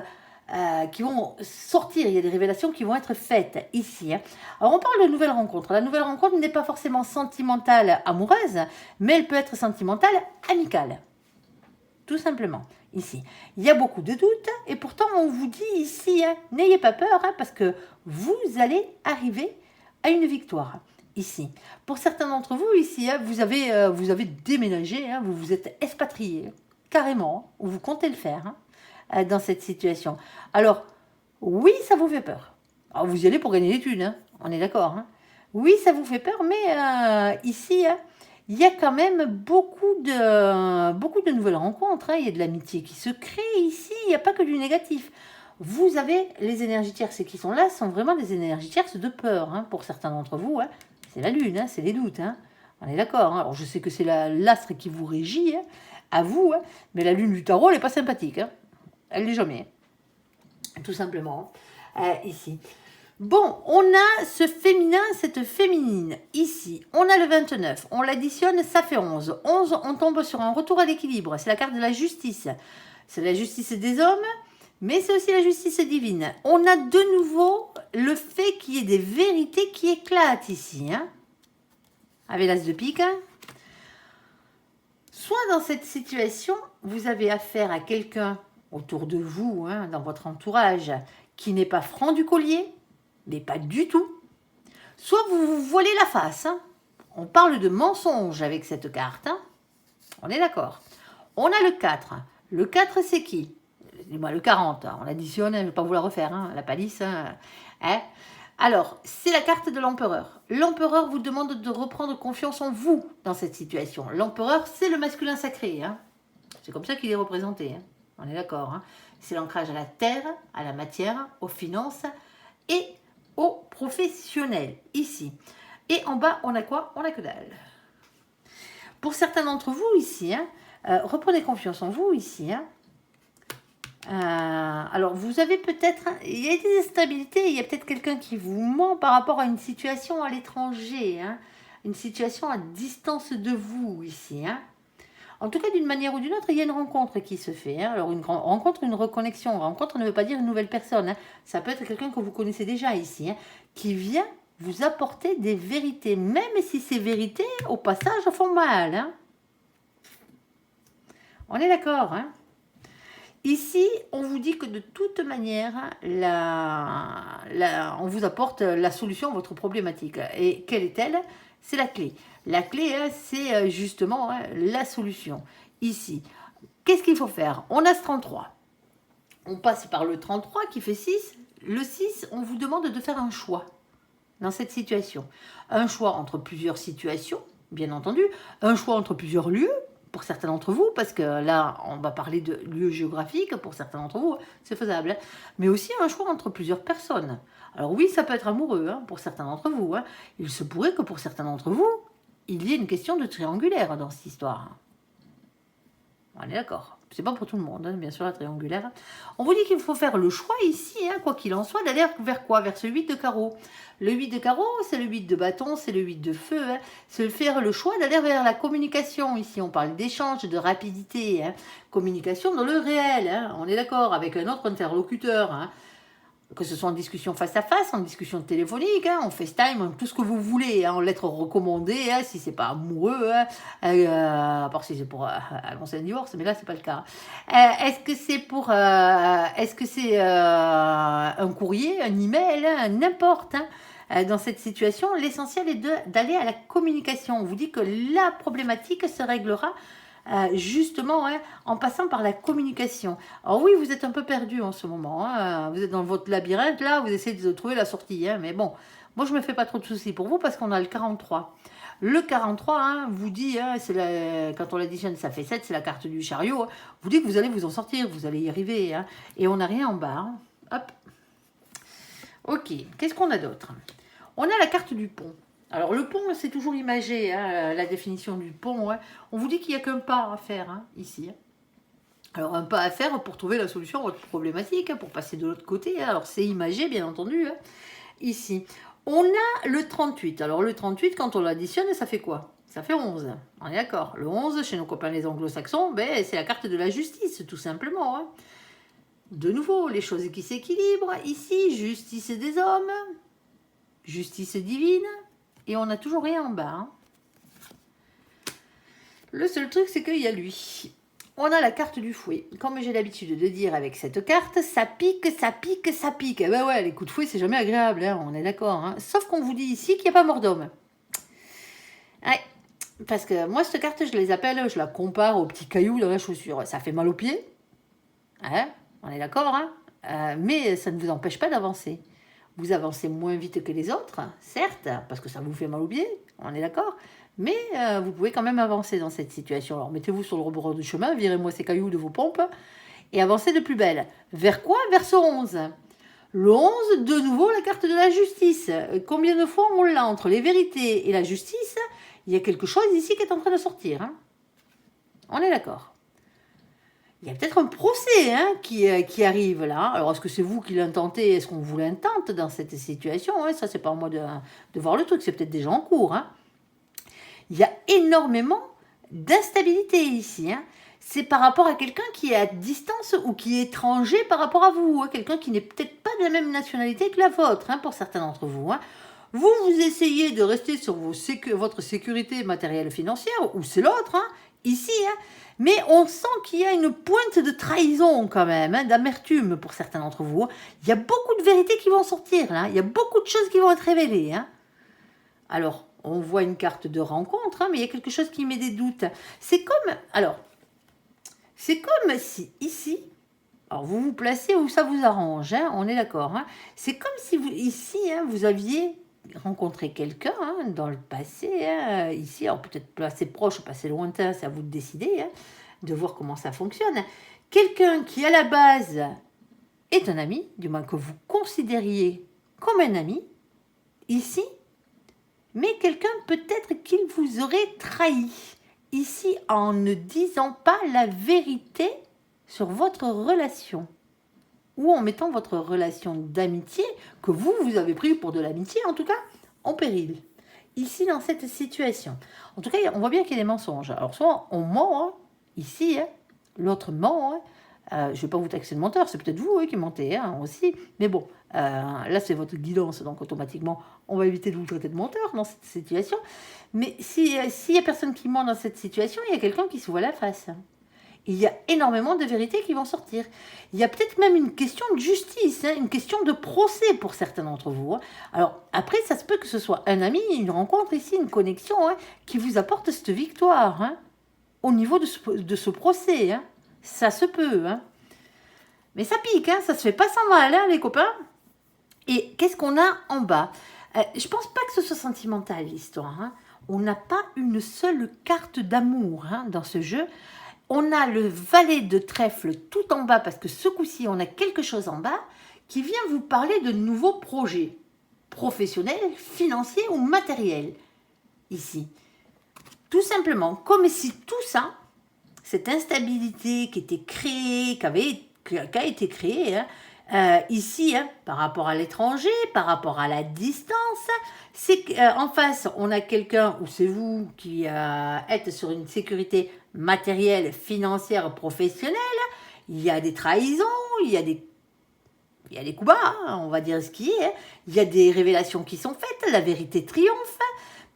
qui vont sortir, il y a des révélations qui vont être faites ici. Hein. Alors on parle de nouvelle rencontre. La nouvelle rencontre n'est pas forcément sentimentale, amoureuse, mais elle peut être sentimentale, amicale. Tout simplement, ici. Il y a beaucoup de doutes et pourtant on vous dit ici, hein, n'ayez pas peur, hein, parce que vous allez arriver à une victoire. Ici. Pour certains d'entre vous, ici, hein, vous avez déménagé, hein, vous vous êtes expatrié, carrément, ou vous comptez le faire dans cette situation. Alors, oui, ça vous fait peur. Alors, vous y allez pour gagner des thunes, hein, on est d'accord. Hein. Oui, ça vous fait peur, mais ici, hein, il y a quand même beaucoup de nouvelles rencontres. Hein, il y a de l'amitié qui se crée ici, il n'y a pas que du négatif. Vous avez les énergies tierces qui sont là, sont vraiment des énergies tierces de peur, hein, pour certains d'entre vous. Hein. C'est la lune, hein, c'est les doutes. Hein. On est d'accord. Hein. Alors je sais que c'est l'astre qui vous régit, hein, à vous, hein, mais la lune du tarot, elle n'est pas sympathique. Hein. Elle l'est jamais. Tout simplement. Ici. Bon, on a ce féminin, cette féminine. Ici, on a le 29. On l'additionne, ça fait 11. 11, on tombe sur un retour à l'équilibre. C'est la carte de la justice. C'est la justice des hommes, mais c'est aussi la justice divine. On a de nouveau le fait qu'il y ait des vérités qui éclatent ici. Hein, avec l'as de pique. Hein. Soit dans cette situation, vous avez affaire à quelqu'un autour de vous, hein, dans votre entourage, qui n'est pas franc du collier, mais pas du tout. Soit vous vous voilez la face. Hein. On parle de mensonge avec cette carte. Hein. On est d'accord. On a le 4. Le 4, c'est qui? Dis-moi, le 40. On additionne, je ne vais pas vous la refaire, hein, la palisse. Hein. Alors, c'est la carte de l'empereur. L'empereur vous demande de reprendre confiance en vous dans cette situation. L'empereur, c'est le masculin sacré. Hein. C'est comme ça qu'il est représenté. Hein. On est d'accord. Hein. C'est l'ancrage à la terre, à la matière, aux finances et aux professionnels, ici. Et en bas, on a quoi? On a que dalle. Pour certains d'entre vous, ici, hein, reprenez confiance en vous, ici. Hein. Alors, vous avez peut-être... Il y a des instabilités, il y a peut-être quelqu'un qui vous ment par rapport à une situation à l'étranger, hein, une situation à distance de vous, ici. Hein. En tout cas, d'une manière ou d'une autre, il y a une rencontre qui se fait. Hein. Alors, une rencontre, une reconnexion. Rencontre ne veut pas dire une nouvelle personne. Hein. Ça peut être quelqu'un que vous connaissez déjà ici, hein, qui vient vous apporter des vérités, même si ces vérités, au passage, font mal. Hein. On est d'accord, hein. Ici, on vous dit que de toute manière, on vous apporte la solution à votre problématique. Et quelle est-elle? C'est la clé. La clé, hein, c'est justement hein, la solution. Ici, qu'est-ce qu'il faut faire? On a ce 33. On passe par le 33 qui fait 6. Le 6, on vous demande de faire un choix dans cette situation. Un choix entre plusieurs situations, bien entendu. Un choix entre plusieurs lieux. Pour certains d'entre vous, parce que là, on va parler de lieux géographiques, pour certains d'entre vous, c'est faisable. Hein. Mais aussi un choix entre plusieurs personnes. Alors oui, ça peut être amoureux, hein, pour certains d'entre vous. Hein. Il se pourrait que pour certains d'entre vous, il y ait une question de triangulaire dans cette histoire. On est d'accord. C'est pas pour tout le monde, hein, bien sûr, la triangulaire. On vous dit qu'il faut faire le choix ici, hein, quoi qu'il en soit, d'aller vers quoi? Vers ce 8 de carreau. Le 8 de carreau, c'est le 8 de bâton, c'est le 8 de feu. Hein. C'est faire le choix d'aller vers la communication. Ici, on parle d'échange, de rapidité. Hein. Communication dans le réel. Hein. On est d'accord, avec un autre interlocuteur. Hein. Que ce soit en discussion face à face, en discussion téléphonique, hein, en FaceTime, tout ce que vous voulez, hein, en lettres recommandées, hein, si c'est pas amoureux, hein, à part si c'est pour annoncer un divorce, mais là c'est pas le cas. Est-ce que c'est un courrier, un email, hein, n'importe. Hein, dans cette situation, l'essentiel est d'aller à la communication. On vous dit que la problématique se réglera justement hein, en passant par la communication. Alors oui, vous êtes un peu perdu en ce moment. Hein. Vous êtes dans votre labyrinthe, là, vous essayez de trouver la sortie. Hein. Mais bon, moi, je ne me fais pas trop de soucis pour vous parce qu'on a le 43. Le 43 hein, vous dit, hein, quand on l'additionne, ça fait 7, c'est la carte du chariot. Hein. Vous dit que vous allez vous en sortir, vous allez y arriver. Hein. Et on n'a rien en bas. Hein. Hop. Ok, qu'est-ce qu'on a d'autre? On a la carte du pont. Alors le pont, c'est toujours imagé, hein, la définition du pont. Hein. On vous dit qu'il n'y a qu'un pas à faire hein, ici. Alors un pas à faire pour trouver la solution à votre problématique, hein, pour passer de l'autre côté. Hein. Alors c'est imagé, bien entendu, hein, ici. On a le 38. Alors le 38, quand on l'additionne, ça fait quoi? Ça fait 11. On est d'accord. Le 11, chez nos copains les anglo-saxons, ben, c'est la carte de la justice, tout simplement. Hein. De nouveau, les choses qui s'équilibrent. Ici, justice des hommes, justice divine. Et on n'a toujours rien en bas. Hein. Le seul truc, c'est qu'il y a lui. on a la carte du fouet. Comme j'ai l'habitude de dire avec cette carte, ça pique, ça pique, ça pique. Eh ben ouais, les coups de fouet, c'est jamais agréable, hein, on est d'accord. Hein. Sauf qu'on vous dit ici qu'il n'y a pas mort d'homme. Ouais, parce que moi, cette carte, je les appelle, je la compare aux petits cailloux dans la chaussure. Ça fait mal aux pieds, hein, on est d'accord, hein, mais ça ne vous empêche pas d'avancer. Vous avancez moins vite que les autres, certes, parce que ça vous fait mal aux pieds, on est d'accord, mais vous pouvez quand même avancer dans cette situation. Alors mettez-vous sur le rebord du chemin, virez-moi ces cailloux de vos pompes et avancez de plus belle. Vers quoi? Vers ce 11. Le 11, de nouveau, la carte de la justice. Combien de fois on l'a entre les vérités et la justice? Il y a quelque chose ici qui est en train de sortir. Hein. On est d'accord. Il y a peut-être un procès hein, qui arrive là. Alors, est-ce que c'est vous qui l'intentez? Est-ce qu'on vous l'intente dans cette situation hein? Ça, c'est pas à moi de voir le truc. C'est peut-être déjà en cours. Hein. Il y a énormément d'instabilité ici. Hein. C'est par rapport à quelqu'un qui est à distance ou qui est étranger par rapport à vous. Hein. Quelqu'un qui n'est peut-être pas de la même nationalité que la vôtre, hein, pour certains d'entre vous. Hein. Vous essayez de rester sur votre sécurité matérielle financière, ou c'est l'autre, hein, ici, hein, mais on sent qu'il y a une pointe de trahison quand même, hein, d'amertume pour certains d'entre vous. Hein. Il y a beaucoup de vérités qui vont sortir, là. Il y a beaucoup de choses qui vont être révélées. Hein. Alors, on voit une carte de rencontre, hein, mais il y a quelque chose qui met des doutes. C'est comme si ici, alors vous vous placez où ça vous arrange, hein, on est d'accord. Hein, c'est comme si vous, ici, hein, vous aviez rencontré quelqu'un hein, dans le passé, hein, ici, alors peut-être pas assez proche, pas assez lointain, c'est à vous de décider, hein, de voir comment ça fonctionne. Quelqu'un qui, à la base, est un ami, du moins que vous considériez comme un ami, ici, mais quelqu'un peut-être qu'il vous aurait trahi, ici, en ne disant pas la vérité sur votre relation, ou en mettant votre relation d'amitié, que vous avez pris pour de l'amitié en tout cas, en péril. Ici, dans cette situation. En tout cas, on voit bien qu'il y a des mensonges. Alors, soit on ment, hein, ici, hein, l'autre ment. Hein, je ne vais pas vous taxer de menteur, c'est peut-être vous qui mentez hein, aussi. Mais bon, là, c'est votre guidance, donc automatiquement, on va éviter de vous traiter de menteur dans cette situation. Mais s'il y a personne qui ment dans cette situation, il y a quelqu'un qui se voit la face. Il y a énormément de vérités qui vont sortir. Il y a peut-être même une question de justice, hein, une question de procès pour certains d'entre vous. Hein. Alors, après, ça se peut que ce soit un ami, une rencontre ici, une connexion, hein, qui vous apporte cette victoire hein, au niveau de ce procès. Hein. Ça se peut. Hein. Mais ça pique, hein, ça se fait pas sans mal, hein, les copains. Et qu'est-ce qu'on a en bas? Je pense pas que ce soit sentimental, l'histoire. Hein. On n'a pas une seule carte d'amour hein, dans ce jeu. On a le valet de trèfle tout en bas, parce que ce coup-ci, on a quelque chose en bas qui vient vous parler de nouveaux projets professionnels, financiers ou matériels. Ici. Tout simplement, comme si tout ça, cette instabilité qui était créée, qui a été créée, hein, ici, hein, par rapport à l'étranger, par rapport à la distance, c'est qu'en face, on a quelqu'un, ou c'est vous qui êtes sur une sécurité matérielle, financière, professionnelle, il y a des trahisons, il y a des coups bas, hein, on va dire ce qui est, hein. Il y a des révélations qui sont faites, la vérité triomphe,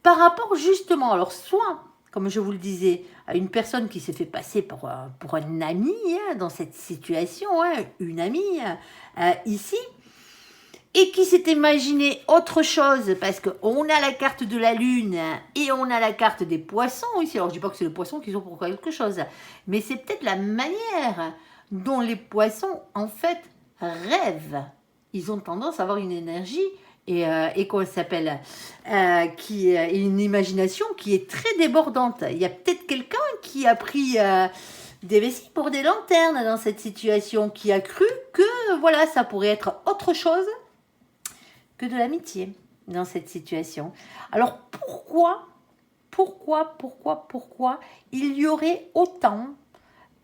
par rapport justement, alors soit, comme je vous le disais, à une personne qui s'est fait passer pour un ami hein, dans cette situation, hein, une amie ici, et qui s'est imaginé autre chose, parce qu'on a la carte de la lune et on a la carte des poissons ici. Alors je dis pas que c'est les poissons qui sont pour quelque chose, mais c'est peut-être la manière dont les poissons en fait rêvent. Ils ont tendance à avoir une énergie et qu'on s'appelle une imagination qui est très débordante. Il y a peut-être quelqu'un qui a pris des vessies pour des lanternes dans cette situation, qui a cru que voilà, ça pourrait être autre chose que de l'amitié dans cette situation. Alors pourquoi il y aurait autant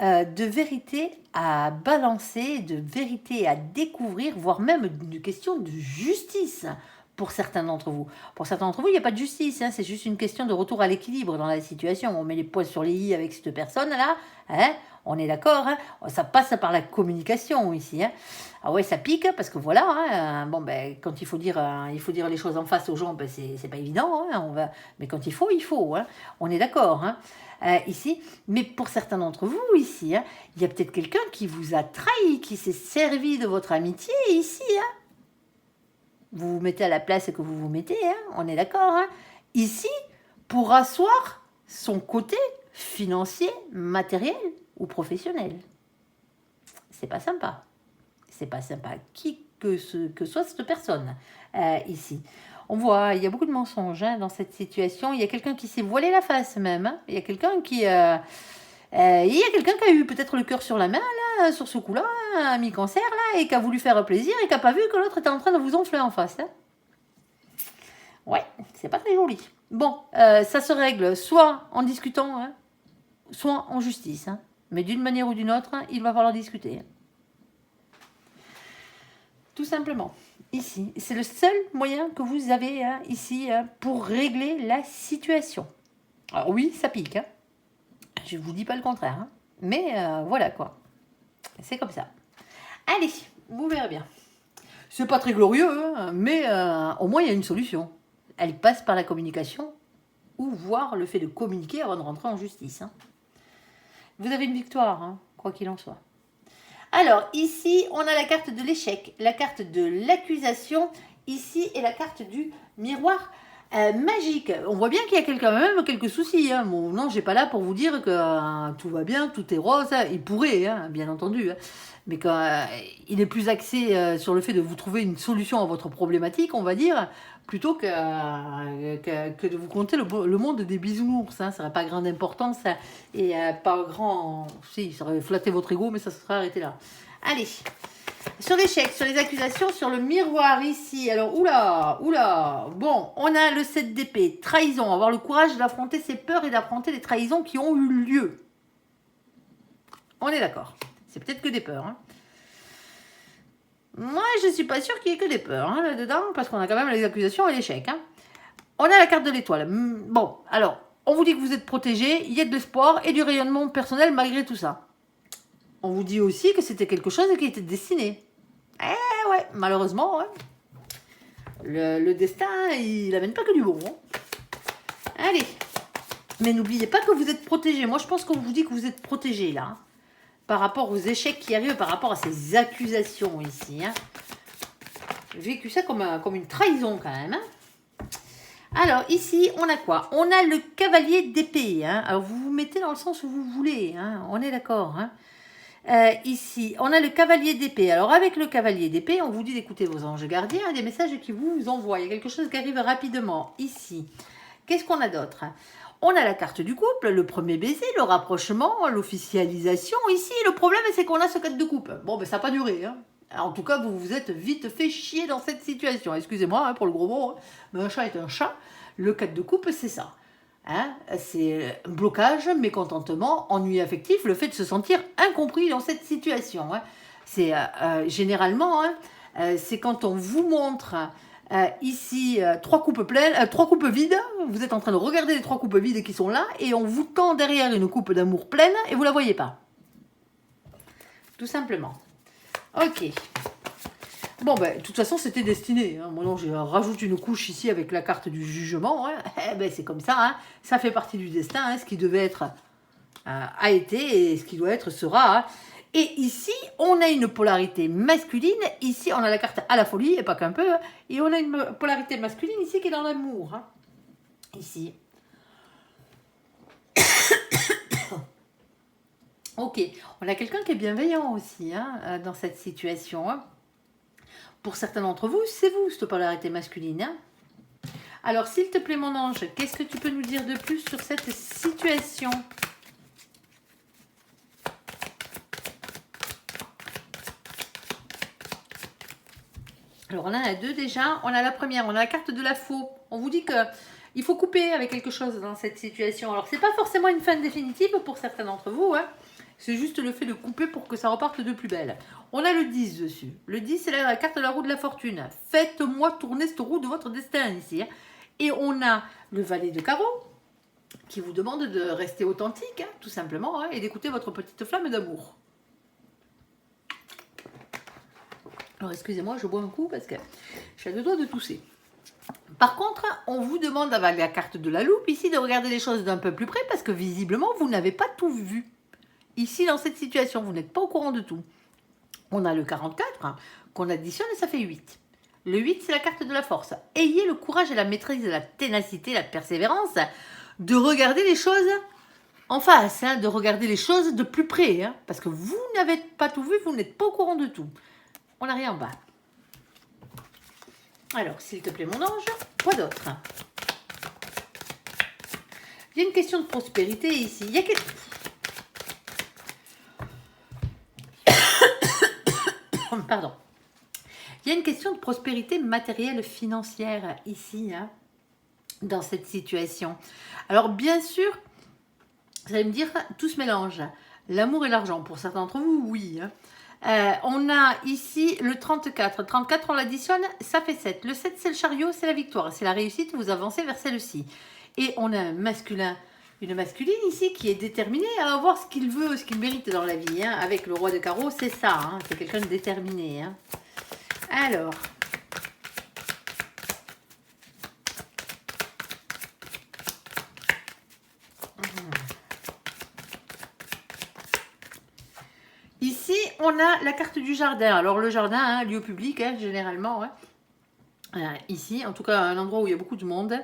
de vérité à balancer, de vérité à découvrir, voire même une question de justice pour certains d'entre vous. Pour certains d'entre vous, il n'y a pas de justice, hein, c'est juste une question de retour à l'équilibre dans la situation. On met les points sur les i avec cette personne-là, hein, On est d'accord, hein? Ça passe par la communication ici, hein? Ah ouais, ça pique parce que voilà, hein, bon ben quand il faut dire les choses en face aux gens, ben c'est pas évident, hein, mais quand il faut, hein, on est d'accord, hein, ici. Mais pour certains d'entre vous ici, hein, il y a peut-être quelqu'un qui vous a trahi, qui s'est servi de votre amitié ici, hein. Vous vous mettez à la place que vous vous mettez, hein, on est d'accord, hein. Ici, pour asseoir son côté financier, matériel ou professionnel. C'est pas sympa. C'est pas sympa. Qui que soit cette personne ici. On voit, il y a beaucoup de mensonges hein, dans cette situation. Il y a quelqu'un qui s'est voilé la face même. Hein. Il y a quelqu'un qui a eu peut-être le cœur sur la main, là, sur ce coup-là, un mi-cancer, là, et qui a voulu faire plaisir et qui n'a pas vu que l'autre était en train de vous enfler en face. Hein. Ouais, c'est pas très joli. Bon, ça se règle soit en discutant, hein, soit en justice. Hein. Mais d'une manière ou d'une autre, hein, il va falloir discuter. Tout simplement. Ici, c'est le seul moyen que vous avez hein, ici hein, pour régler la situation. Alors oui, ça pique. Hein. Je ne vous dis pas le contraire. Hein. Mais voilà quoi. C'est comme ça. Allez, vous verrez bien. C'est pas très glorieux, hein, mais au moins il y a une solution. Elle passe par la communication ou voire le fait de communiquer avant de rentrer en justice. Hein. Vous avez une victoire, hein, quoi qu'il en soit. Alors, ici, on a la carte de l'échec, la carte de l'accusation, ici, et la carte du miroir magique. On voit bien qu'il y a quand même quelques soucis. Hein. Bon, non, je n'ai pas là pour vous dire que tout va bien, tout est rose. Hein. Il pourrait, hein, bien entendu. Hein. Mais quand, il est plus axé sur le fait de vous trouver une solution à votre problématique, on va dire, plutôt que de vous conter le monde des bisounours. Hein. Ça n'aurait pas grande importance et pas grand... Si, ça aurait flatté votre ego, mais ça se serait arrêté là. Allez, sur l'échec, sur les accusations, sur le miroir ici. Alors, oula. Bon, on a le 7 d'épée, trahison. Avoir le courage d'affronter ses peurs et d'affronter les trahisons qui ont eu lieu. On est d'accord. C'est peut-être que des peurs. Hein. Moi, je ne suis pas sûre qu'il y ait que des peurs hein, là-dedans, parce qu'on a quand même les accusations et l'échec. Hein. On a la carte de l'étoile. Bon, alors, on vous dit que vous êtes protégé, il y a de l'espoir et du rayonnement personnel malgré tout ça. On vous dit aussi que c'était quelque chose qui était destiné. Eh ouais, malheureusement, ouais. Le destin, il n'amène pas que du bon. Hein. Allez. Mais n'oubliez pas que vous êtes protégé. Moi, je pense qu'on vous dit que vous êtes protégé, là. Hein. Par rapport aux échecs qui arrivent, par rapport à ces accusations ici. Hein. J'ai vécu ça comme une trahison quand même. Hein. Alors ici, on a quoi? On a le cavalier d'épée. Hein. Alors vous vous mettez dans le sens où vous voulez. Hein. On est d'accord. Hein. Ici, on a le cavalier d'épée. Alors avec le cavalier d'épée, on vous dit d'écouter vos anges gardiens, des messages qui vous envoient. Il y a quelque chose qui arrive rapidement. Ici, qu'est-ce qu'on a d'autre? On a la carte du couple, le premier baiser, le rapprochement, l'officialisation. Ici, le problème, c'est qu'on a ce 4 de coupe. Bon, ben ça n'a pas duré. Hein. En tout cas, vous vous êtes vite fait chier dans cette situation. Excusez-moi hein, pour le gros mot, hein. Mais un chat est un chat. Le 4 de coupe, c'est ça. Hein, c'est blocage, mécontentement, ennui affectif, le fait de se sentir incompris dans cette situation. Hein. C'est généralement, hein, c'est quand on vous montre ici 3 coupes pleines, 3 coupes vides, vous êtes en train de regarder les 3 coupes vides qui sont là, et on vous tend derrière une coupe d'amour pleine, et vous ne la voyez pas. Tout simplement. Ok. Bon, ben, de toute façon, c'était destiné. Hein. Moi, non, je rajoute une couche ici avec la carte du jugement. Hein. Eh ben, c'est comme ça. Hein. Ça fait partie du destin. Hein. Ce qui devait être a été et ce qui doit être sera. Hein. Et ici, on a une polarité masculine. Ici, on a la carte à la folie, et pas qu'un peu. Hein. Et on a une polarité masculine ici qui est dans l'amour. Hein. Ici. Ok. On a quelqu'un qui est bienveillant aussi hein, dans cette situation. Hein. Pour certains d'entre vous, c'est vous, cette polarité masculine. Hein. Alors, s'il te plaît, mon ange, qu'est-ce que tu peux nous dire de plus sur cette situation? Alors, on en a deux déjà. On a la première, on a la carte de la faux. On vous dit qu'il faut couper avec quelque chose dans cette situation. Alors, ce n'est pas forcément une fin définitive pour certains d'entre vous. Hein. C'est juste le fait de couper pour que ça reparte de plus belle. On a le 10 dessus. Le 10, c'est la carte de la roue de la fortune. Faites-moi tourner cette roue de votre destin ici. Et on a le valet de carreau. qui vous demande de rester authentique, hein, tout simplement, hein, et d'écouter votre petite flamme d'amour. Alors excusez-moi, je bois un coup parce que j'ai le doigt de tousser. Par contre, on vous demande avec la carte de la loupe ici de regarder les choses d'un peu plus près parce que visiblement vous n'avez pas tout vu. Ici dans cette situation, vous n'êtes pas au courant de tout. On a le 44 hein, qu'on additionne et ça fait 8. Le 8 c'est la carte de la force. Ayez le courage et la maîtrise, la ténacité, la persévérance de regarder les choses en face, hein, de regarder les choses de plus près. Hein, parce que vous n'avez pas tout vu, vous n'êtes pas au courant de tout. On n'a rien en bas. Alors, s'il te plaît, mon ange, quoi d'autre? Il y a une question de prospérité ici. Il y a Pardon. Il y a une question de prospérité matérielle financière ici, hein, dans cette situation. Alors, bien sûr, vous allez me dire, tout se mélange. L'amour et l'argent, pour certains d'entre vous, oui. Hein. On a ici le 34. 34, on l'additionne, ça fait 7. Le 7, c'est le chariot, c'est la victoire, c'est la réussite, vous avancez vers celle-ci. Et on a un masculin, une masculine ici qui est déterminée à avoir ce qu'il veut, ce qu'il mérite dans la vie. Hein. Avec le roi de carreau, c'est ça, hein. C'est quelqu'un de déterminé. Hein. Alors... Ici, on a la carte du jardin. Alors, le jardin, hein, lieu public, hein, généralement. Hein. Ici, en tout cas, un endroit où il y a beaucoup de monde.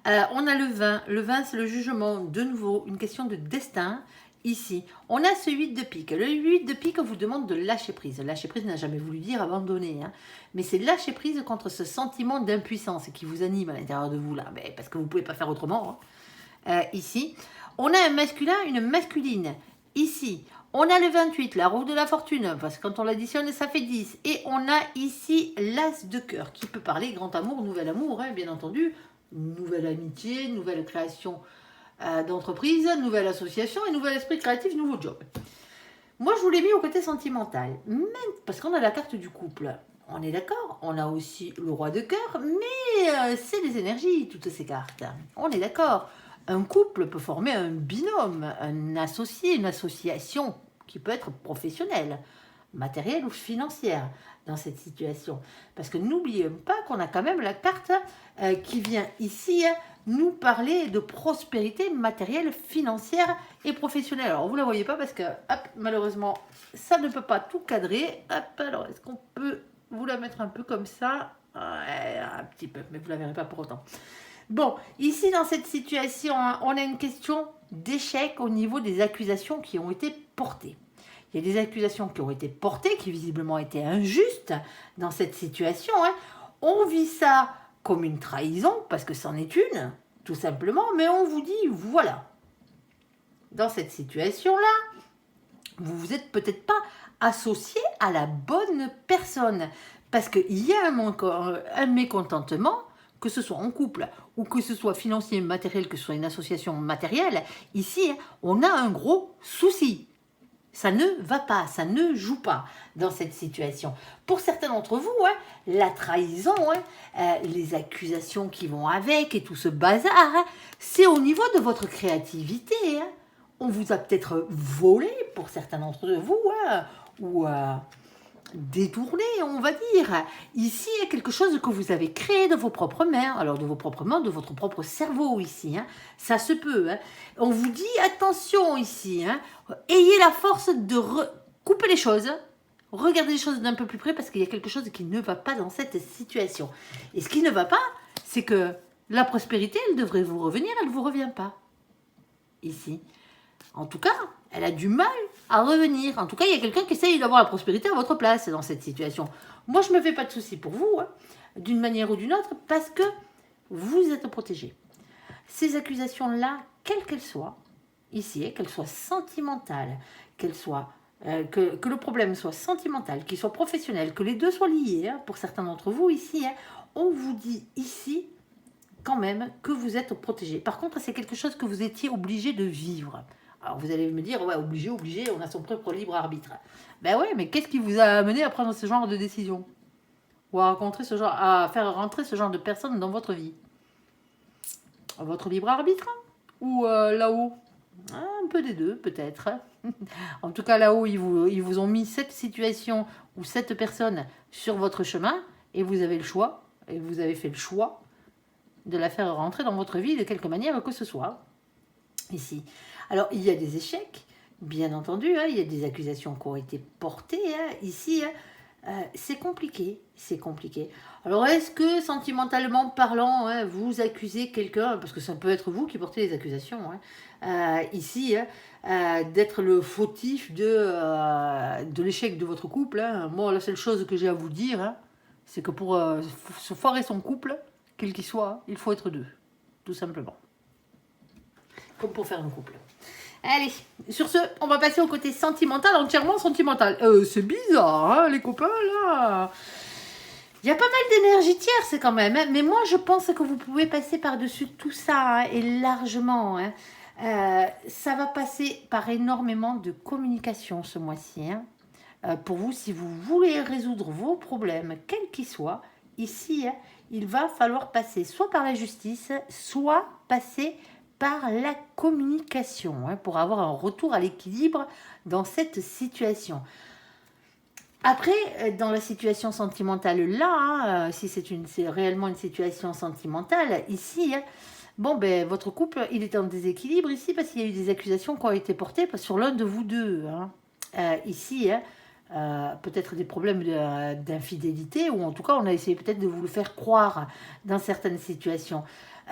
On a le vin. Le vin, c'est le jugement. De nouveau, une question de destin. Ici, on a ce 8 de pique. Le 8 de pique vous demande de lâcher prise. Lâcher prise n'a jamais voulu dire abandonner. Hein. Mais c'est lâcher prise contre ce sentiment d'impuissance qui vous anime à l'intérieur de vous, là. Mais parce que vous ne pouvez pas faire autrement. Hein. Ici, on a un masculin, une masculine. Ici, on a le 28, la roue de la fortune, parce que quand on l'additionne, ça fait 10. Et on a ici l'as de cœur, qui peut parler grand amour, nouvel amour, hein, bien entendu. Nouvelle amitié, nouvelle création d'entreprise, nouvelle association et nouvel esprit créatif, nouveau job. Moi, je vous l'ai mis au côté sentimental, même parce qu'on a la carte du couple. On est d'accord, on a aussi le roi de cœur, mais c'est les énergies, toutes ces cartes. On est d'accord. Un couple peut former un binôme, un associé, une association qui peut être professionnelle, matérielle ou financière dans cette situation. Parce que n'oubliez pas qu'on a quand même la carte qui vient ici nous parler de prospérité matérielle, financière et professionnelle. Alors vous ne la voyez pas parce que hop, malheureusement ça ne peut pas tout cadrer. Hop, alors est-ce qu'on peut vous la mettre un peu comme ça? Ouais, un petit peu, mais vous ne la verrez pas pour autant. Bon, ici dans cette situation, on a une question d'échec au niveau des accusations qui ont été portées. Il y a des accusations qui ont été portées, qui visiblement étaient injustes dans cette situation. Hein. On vit ça comme une trahison, parce que c'en est une, tout simplement, mais on vous dit, voilà, dans cette situation-là, vous vous êtes peut-être pas associé à la bonne personne, parce qu'il y a un mécontentement, que ce soit en couple ou que ce soit financier, matériel, que ce soit une association matérielle, ici, on a un gros souci. Ça ne va pas, ça ne joue pas dans cette situation. Pour certains d'entre vous, hein, la trahison, hein, les accusations qui vont avec et tout ce bazar, hein, c'est au niveau de votre créativité. Hein. On vous a peut-être volé, pour certains d'entre vous, hein, ou détourné, on va dire. Ici, il y a quelque chose que vous avez créé de vos propres mains. Alors, de vos propres mains, de votre propre cerveau ici. Hein. Ça se peut. Hein. On vous dit, attention ici. Hein. Ayez la force de couper les choses. Regardez les choses d'un peu plus près parce qu'il y a quelque chose qui ne va pas dans cette situation. Et ce qui ne va pas, c'est que la prospérité, elle devrait vous revenir, elle ne vous revient pas. Ici. En tout cas, elle a du mal à revenir. En tout cas, il y a quelqu'un qui essaye d'avoir la prospérité à votre place dans cette situation. Moi, je ne me fais pas de soucis pour vous, hein, d'une manière ou d'une autre, parce que vous êtes protégé. Ces accusations-là, quelles qu'elles soient, ici, qu'elles soient sentimentales, qu'elles soient, que le problème soit sentimental, qu'il soit professionnel, que les deux soient liés, hein, pour certains d'entre vous ici, hein, on vous dit ici, quand même, que vous êtes protégé. Par contre, c'est quelque chose que vous étiez obligé de vivre. Alors vous allez me dire, ouais, obligé, on a son propre libre arbitre. Ben ouais, mais qu'est-ce qui vous a amené à prendre ce genre de décision? Ou à faire rentrer ce genre de personnes dans votre vie? Votre libre arbitre? ou là-haut? Un peu des deux, peut-être. En tout cas, là-haut, ils vous ont mis cette situation ou cette personne sur votre chemin et vous avez le choix, et vous avez fait le choix de la faire rentrer dans votre vie de quelque manière que ce soit. Ici. Alors, il y a des échecs, bien entendu, hein, il y a des accusations qui ont été portées. Hein, ici, c'est compliqué, c'est compliqué. Alors, est-ce que, sentimentalement parlant, hein, vous accusez quelqu'un, parce que ça peut être vous qui portez les accusations, hein, ici, hein, d'être le fautif de l'échec de votre couple, hein. Moi, la seule chose que j'ai à vous dire, hein, c'est que pour se foirer son couple, quel qu'il soit, il faut être deux, tout simplement. Comme pour faire un couple. Allez, sur ce, on va passer au côté sentimental, entièrement sentimental. C'est bizarre, hein, les copains, là. Il y a pas mal d'énergie tierce quand même, hein, mais moi je pense que vous pouvez passer par-dessus tout ça, hein, et largement. Hein. Ça va passer par énormément de communication ce mois-ci. Hein. Pour vous, si vous voulez résoudre vos problèmes, quels qu'ils soient, ici, hein, il va falloir passer soit par la justice, soit passer par la communication, hein, pour avoir un retour à l'équilibre dans cette situation. Après, dans la situation sentimentale là, hein, si c'est réellement une situation sentimentale, ici, hein, bon, ben, votre couple, il est en déséquilibre ici parce qu'il y a eu des accusations qui ont été portées sur l'un de vous deux. Hein. Ici, hein, peut-être des problèmes d'infidélité, ou en tout cas, on a essayé peut-être de vous le faire croire dans certaines situations.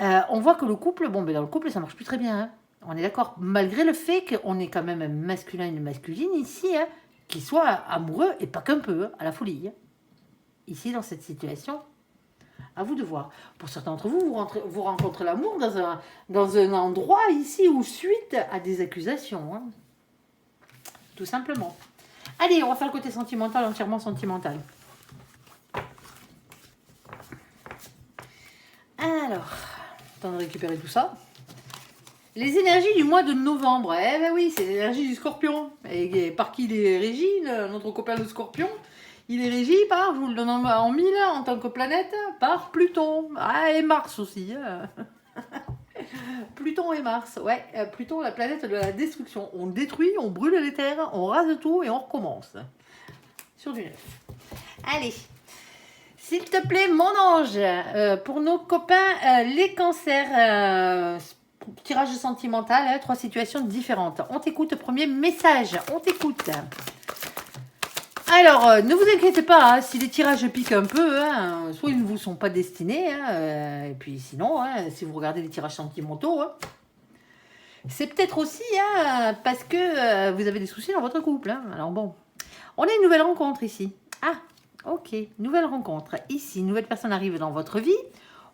On voit que le couple, bon, ben, dans le couple, ça marche plus très bien. Hein. On est d'accord, malgré le fait qu'on est quand même un masculin et une masculine ici, hein, qui soient amoureux, et pas qu'un peu, hein, à la folie. Hein. Ici, dans cette situation, à vous de voir. Pour certains d'entre vous, vous rencontrez l'amour dans un endroit ici où suite à des accusations. Hein. Tout simplement. Allez, on va faire le côté sentimental, entièrement sentimental. Alors, temps de récupérer tout ça. Les énergies du mois de novembre. Eh ben oui, c'est l'énergie du scorpion. Et par qui il est régi, notre copain le scorpion? Il est régi par, je vous le donne en mille, en tant que planète, par Pluton. Ah, et Mars aussi. Hein. Pluton et Mars. Ouais, Pluton, la planète de la destruction. On détruit, on brûle les terres, on rase tout et on recommence. Sur du neuf. Allez. S'il te plaît, mon ange, pour nos copains, les cancers, tirage sentimental, hein, 3 situations différentes. On t'écoute, premier message, on t'écoute. Alors, ne vous inquiétez pas, hein, si les tirages piquent un peu, hein, soit ils ne vous sont pas destinés, hein, et puis sinon, hein, si vous regardez les tirages sentimentaux, hein, c'est peut-être aussi hein, parce que vous avez des soucis dans votre couple. Hein. Alors bon, on a une nouvelle rencontre ici. Ah, ok, nouvelle rencontre. Ici, une nouvelle personne arrive dans votre vie.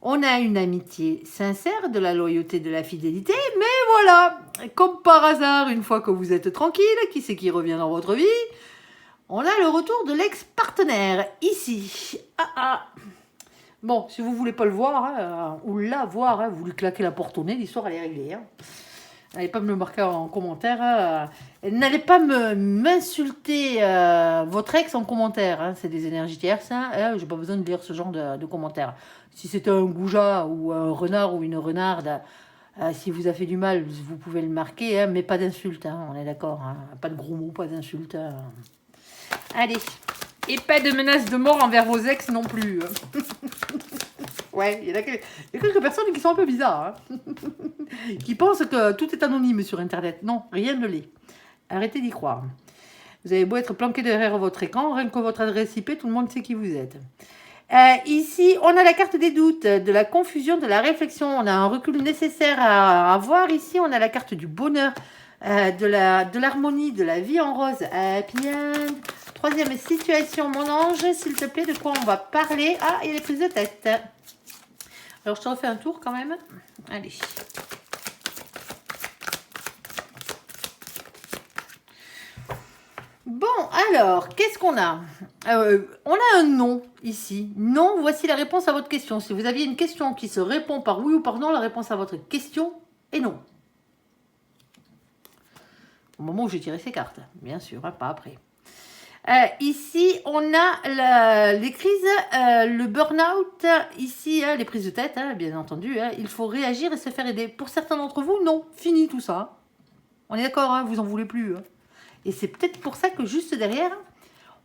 On a une amitié sincère, de la loyauté, de la fidélité, mais voilà, comme par hasard, une fois que vous êtes tranquille, qui c'est qui revient dans votre vie? On a le retour de l'ex-partenaire, ici. Bon, si vous voulez pas le voir, hein, ou la voir, hein, vous lui claquez la porte au nez, l'histoire elle est réglée. Hein. N'allez pas me le marquer en commentaire. N'allez pas m'insulter votre ex en commentaire. Hein, c'est des énergies tierces. Hein, j'ai pas besoin de lire ce genre de commentaires. Si c'était un goujat ou un renard ou une renarde, si vous a fait du mal, vous pouvez le marquer. Hein, mais pas d'insultes, hein, on est d'accord. Hein, pas de gros mots, pas d'insultes. Hein. Allez. Et pas de menaces de mort envers vos ex non plus. Ouais, il y a quelques personnes qui sont un peu bizarres. Hein. Qui pensent que tout est anonyme sur Internet. Non, rien ne l'est. Arrêtez d'y croire. Vous avez beau être planqué derrière votre écran, rien que votre adresse IP, tout le monde sait qui vous êtes. Ici, on a la carte des doutes, de la confusion, de la réflexion. On a un recul nécessaire à avoir. Ici, on a la carte du bonheur, de l'harmonie, de la vie en rose. Happy end. Troisième situation, mon ange, s'il te plaît, de quoi on va parler? Ah, et les prises de tête. Alors, je te refais un tour quand même. Allez. Bon, alors, qu'est-ce qu'on a? On a un non ici. Non, voici la réponse à votre question. Si vous aviez une question qui se répond par oui ou par non, la réponse à votre question est non. Au moment où j'ai tiré ces cartes, bien sûr, hein, pas après. Ici, on a les crises, le burn-out, ici, les prises de tête, bien entendu. Il faut réagir et se faire aider. Pour certains d'entre vous, non, fini tout ça. On est d'accord, vous en voulez plus. Et c'est peut-être pour ça que juste derrière,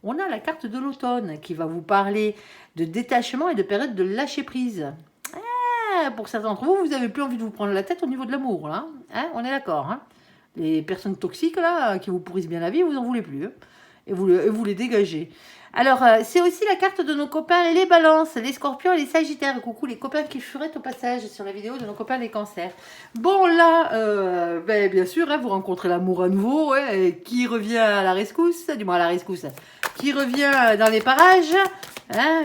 on a la carte de l'automne qui va vous parler de détachement et de période de lâcher prise. Pour certains d'entre vous, vous n'avez plus envie de vous prendre la tête au niveau de l'amour, là. On est d'accord. Les personnes toxiques, là, qui vous pourrissent bien la vie, vous n'en voulez plus. Et vous les dégagez. Alors, c'est aussi la carte de nos copains, les balances, les scorpions et les sagittaires. Coucou les copains qui furetent au passage sur la vidéo de nos copains les cancers. Bon, là, bien sûr, vous rencontrez l'amour à nouveau, qui revient à la rescousse, du moins à la rescousse, qui revient dans les parages,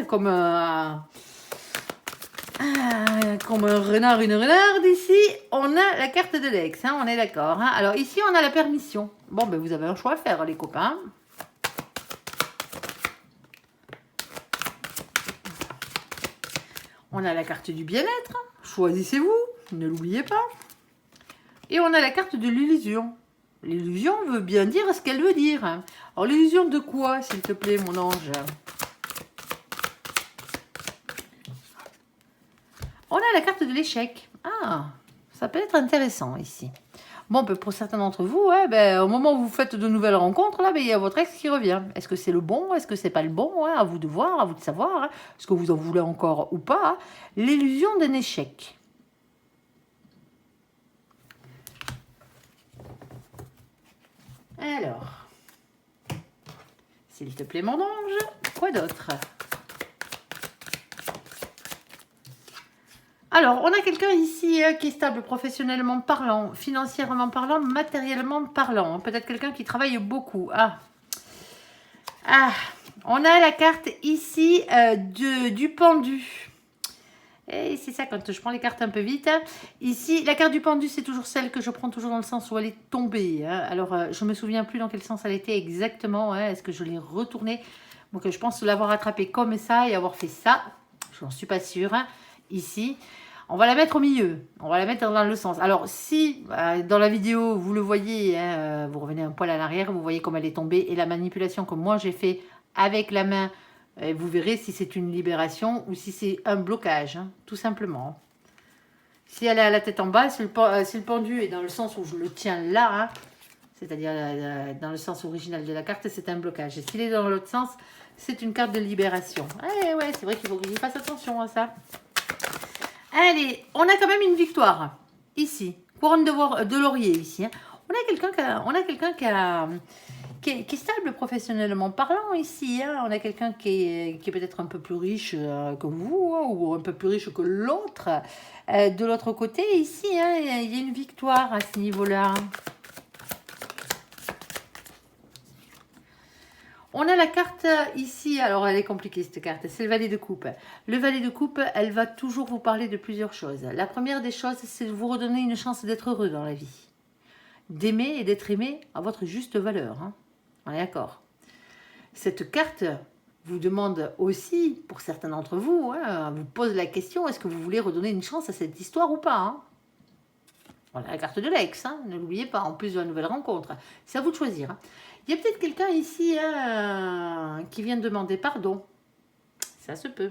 comme un renard, une renarde. Ici, on a la carte de l'ex, on est d'accord. Alors ici, on a la permission. Bon, vous avez un choix à faire, les copains. On a la carte du bien-être, choisissez-vous, ne l'oubliez pas. Et on a la carte de l'illusion. L'illusion veut bien dire ce qu'elle veut dire. Alors l'illusion de quoi, s'il te plaît, mon ange? On a la carte de l'échec. Ça peut être intéressant ici. Bon, pour certains d'entre vous, au moment où vous faites de nouvelles rencontres, là, il y a votre ex qui revient. Est-ce que c'est le bon? Est-ce que c'est pas le bon? À vous de voir, à vous de savoir. Est-ce que vous en voulez encore ou pas? L'illusion d'un échec. Alors, s'il te plaît, mon ange, quoi d'autre? Alors, on a quelqu'un ici qui est stable professionnellement parlant, financièrement parlant, matériellement parlant. Peut-être quelqu'un qui travaille beaucoup. On a la carte ici du pendu. Et c'est ça, quand je prends les cartes un peu vite. Ici, la carte du pendu, c'est toujours celle que je prends toujours dans le sens où elle est tombée. Alors, je ne me souviens plus dans quel sens elle était exactement. Est-ce que je l'ai retournée? Donc, je pense l'avoir attrapée comme ça et avoir fait ça. Je n'en suis pas sûre. Ici, on va la mettre au milieu. On va la mettre dans le sens. Alors, si dans la vidéo, vous le voyez, vous revenez un poil à l'arrière, vous voyez comme elle est tombée. Et la manipulation que moi, j'ai fait avec la main, vous verrez si c'est une libération ou si c'est un blocage, tout simplement. Si elle est à la tête en bas, si le pendu est dans le sens où je le tiens là, c'est-à-dire dans le sens original de la carte, c'est un blocage. Et s'il est dans l'autre sens, c'est une carte de libération. C'est vrai qu'il faut que j'y fasse attention à ça. Allez, on a quand même une victoire. Ici, couronne de laurier ici. On a quelqu'un qui est stable professionnellement parlant ici. On a quelqu'un qui est peut-être un peu plus riche que vous ou un peu plus riche que l'autre. De l'autre côté, ici, il y a une victoire à ce niveau-là. On a la carte ici, alors elle est compliquée cette carte, c'est le valet de coupe. Le valet de coupe, elle va toujours vous parler de plusieurs choses. La première des choses, c'est de vous redonner une chance d'être heureux dans la vie. D'aimer et d'être aimé à votre juste valeur. On est d'accord. Cette carte vous demande aussi, pour certains d'entre vous, vous pose la question, est-ce que vous voulez redonner une chance à cette histoire ou pas Voilà la carte de l'ex, ne l'oubliez pas, en plus de la nouvelle rencontre. C'est à vous de choisir. Il y a peut-être quelqu'un ici qui vient de demander pardon. Ça se peut.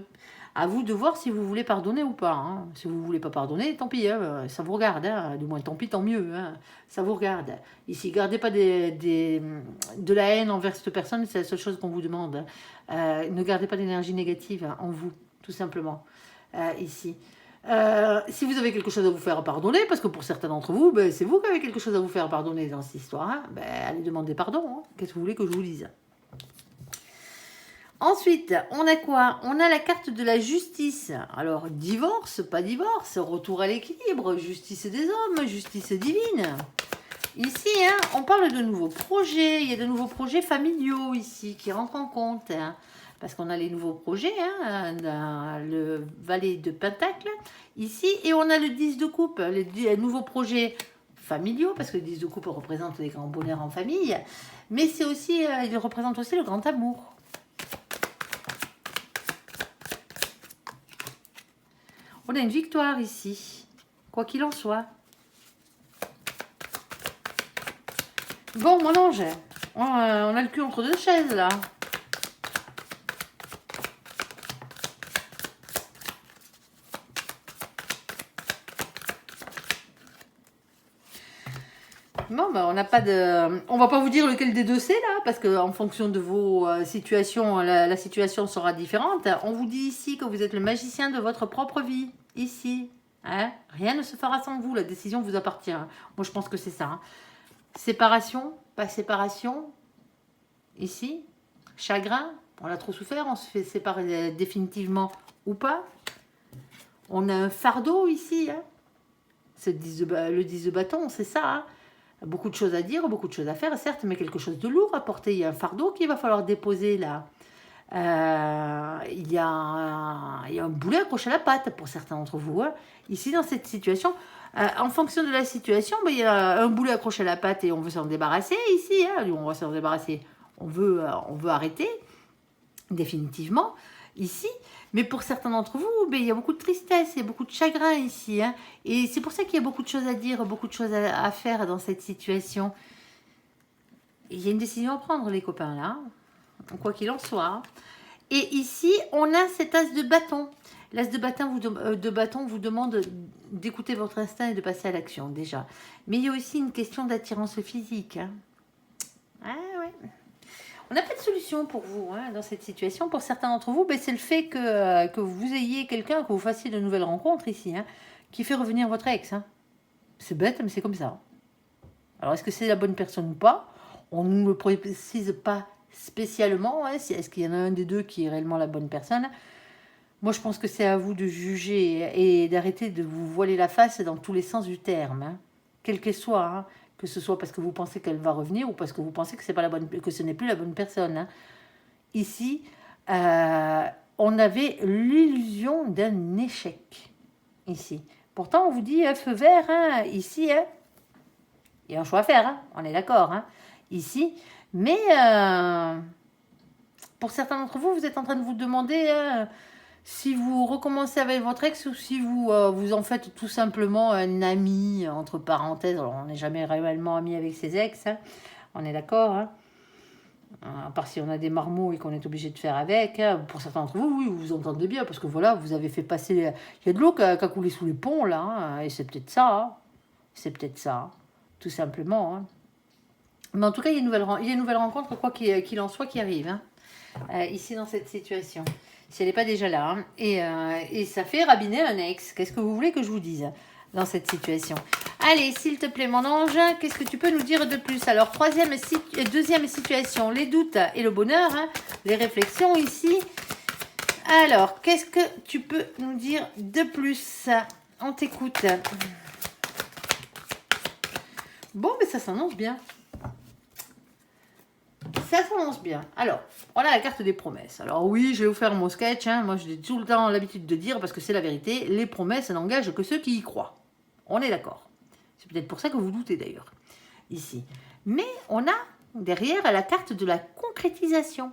À vous de voir si vous voulez pardonner ou pas. Si vous ne voulez pas pardonner, tant pis, ça vous regarde. Du moins, tant pis, tant mieux. Ça vous regarde. Ici, gardez pas de la haine envers cette personne, c'est la seule chose qu'on vous demande. Ne gardez pas d'énergie négative en vous, tout simplement. Ici. Si vous avez quelque chose à vous faire pardonner, parce que pour certains d'entre vous, c'est vous qui avez quelque chose à vous faire pardonner dans cette histoire, allez demander pardon. Qu'est-ce que vous voulez que je vous dise? Ensuite, on a quoi? On a la carte de la justice. Alors, divorce, pas divorce, retour à l'équilibre, justice des hommes, justice divine. Ici, on parle de nouveaux projets. Il y a de nouveaux projets familiaux ici qui rentrent en compte. Parce qu'on a les nouveaux projets, le valet de pentacle ici, et on a le 10 de coupe, les nouveaux projets familiaux, parce que le 10 de coupe représente les grands bonheurs en famille, mais c'est aussi, il représente aussi le grand amour. On a une victoire ici, quoi qu'il en soit. Bon, mon ange, on a le cul entre deux chaises là. Non, bah, on n'a pas de... On va pas vous dire lequel des deux c'est là, parce que en fonction de vos situations, la situation sera différente. On vous dit ici que vous êtes le magicien de votre propre vie, ici. Hein, rien ne se fera sans vous, la décision vous appartient. Moi, je pense que c'est ça. Hein. Séparation, pas séparation, ici. Chagrin, on a trop souffert, on se fait séparer définitivement ou pas. On a un fardeau ici. Hein. Le 10 de bâton, c'est ça. Hein. Beaucoup de choses à dire, beaucoup de choses à faire, certes, mais quelque chose de lourd à porter. Il y a un fardeau qu'il va falloir déposer là. Il y a un boulet accroché à la patte pour certains d'entre vous. Hein. Ici, dans cette situation, en fonction de la situation, ben, il y a un boulet accroché à la patte et on veut s'en débarrasser ici. Hein. On va s'en débarrasser. On veut arrêter définitivement ici. Mais pour certains d'entre vous, ben, il y a beaucoup de tristesse, il y a beaucoup de chagrin ici. Hein. Et c'est pour ça qu'il y a beaucoup de choses à dire, beaucoup de choses à faire dans cette situation. Et il y a une décision à prendre, les copains, là. Quoi qu'il en soit. Et ici, on a cet as de bâton. L'as de bâton vous demande d'écouter votre instinct et de passer à l'action, déjà. Mais il y a aussi une question d'attirance physique. Hein. Ah ouais. On n'a pas de solution pour vous hein, dans cette situation. Pour certains d'entre vous, ben, c'est le fait que vous ayez quelqu'un, que vous fassiez de nouvelles rencontres ici, hein, qui fait revenir votre ex. Hein. C'est bête, mais c'est comme ça. Alors, est-ce que c'est la bonne personne ou pas? On ne le précise pas spécialement. Hein, est-ce qu'il y en a un des deux qui est réellement la bonne personne? Moi, je pense que c'est à vous de juger et d'arrêter de vous voiler la face dans tous les sens du terme. Hein, quel qu'elle soit. Hein. Que ce soit parce que vous pensez qu'elle va revenir ou parce que vous pensez que ce n'est plus la bonne personne. Hein. Ici, on avait l'illusion d'un échec. Ici. Pourtant, on vous dit feu vert. Hein, ici, hein, il y a un choix à faire. Hein, on est d'accord. Hein, ici. Mais pour certains d'entre vous, vous êtes en train de vous demander... si vous recommencez avec votre ex ou si vous en faites tout simplement un ami, entre parenthèses, alors on n'est jamais réellement ami avec ses ex, hein, on est d'accord, hein, à part si on a des marmots et qu'on est obligé de faire avec, hein, pour certains d'entre vous, oui, vous vous entendez bien, parce que voilà, vous avez fait passer, il y a de l'eau qui a coulé sous les ponts, là, hein, et c'est peut-être ça, tout simplement. Hein. Mais en tout cas, il y a une nouvelle rencontre, quoi qu'il en soit, qui arrive, hein, ici dans cette situation. Si elle n'est pas déjà là. Hein. Et ça fait rabiner un ex. Qu'est-ce que vous voulez que je vous dise dans cette situation? Allez, s'il te plaît, mon ange, qu'est-ce que tu peux nous dire de plus? Alors, deuxième situation, les doutes et le bonheur. Hein, les réflexions ici. Alors, qu'est-ce que tu peux nous dire de plus? On t'écoute. Bon, mais ça s'annonce bien. Ça s'annonce bien. Alors, on a la carte des promesses. Alors oui, je vais vous faire mon sketch. Hein. Moi, j'ai tout le temps l'habitude de dire, parce que c'est la vérité, les promesses n'engagent que ceux qui y croient. On est d'accord. C'est peut-être pour ça que vous doutez d'ailleurs, ici. Mais on a derrière la carte de la concrétisation.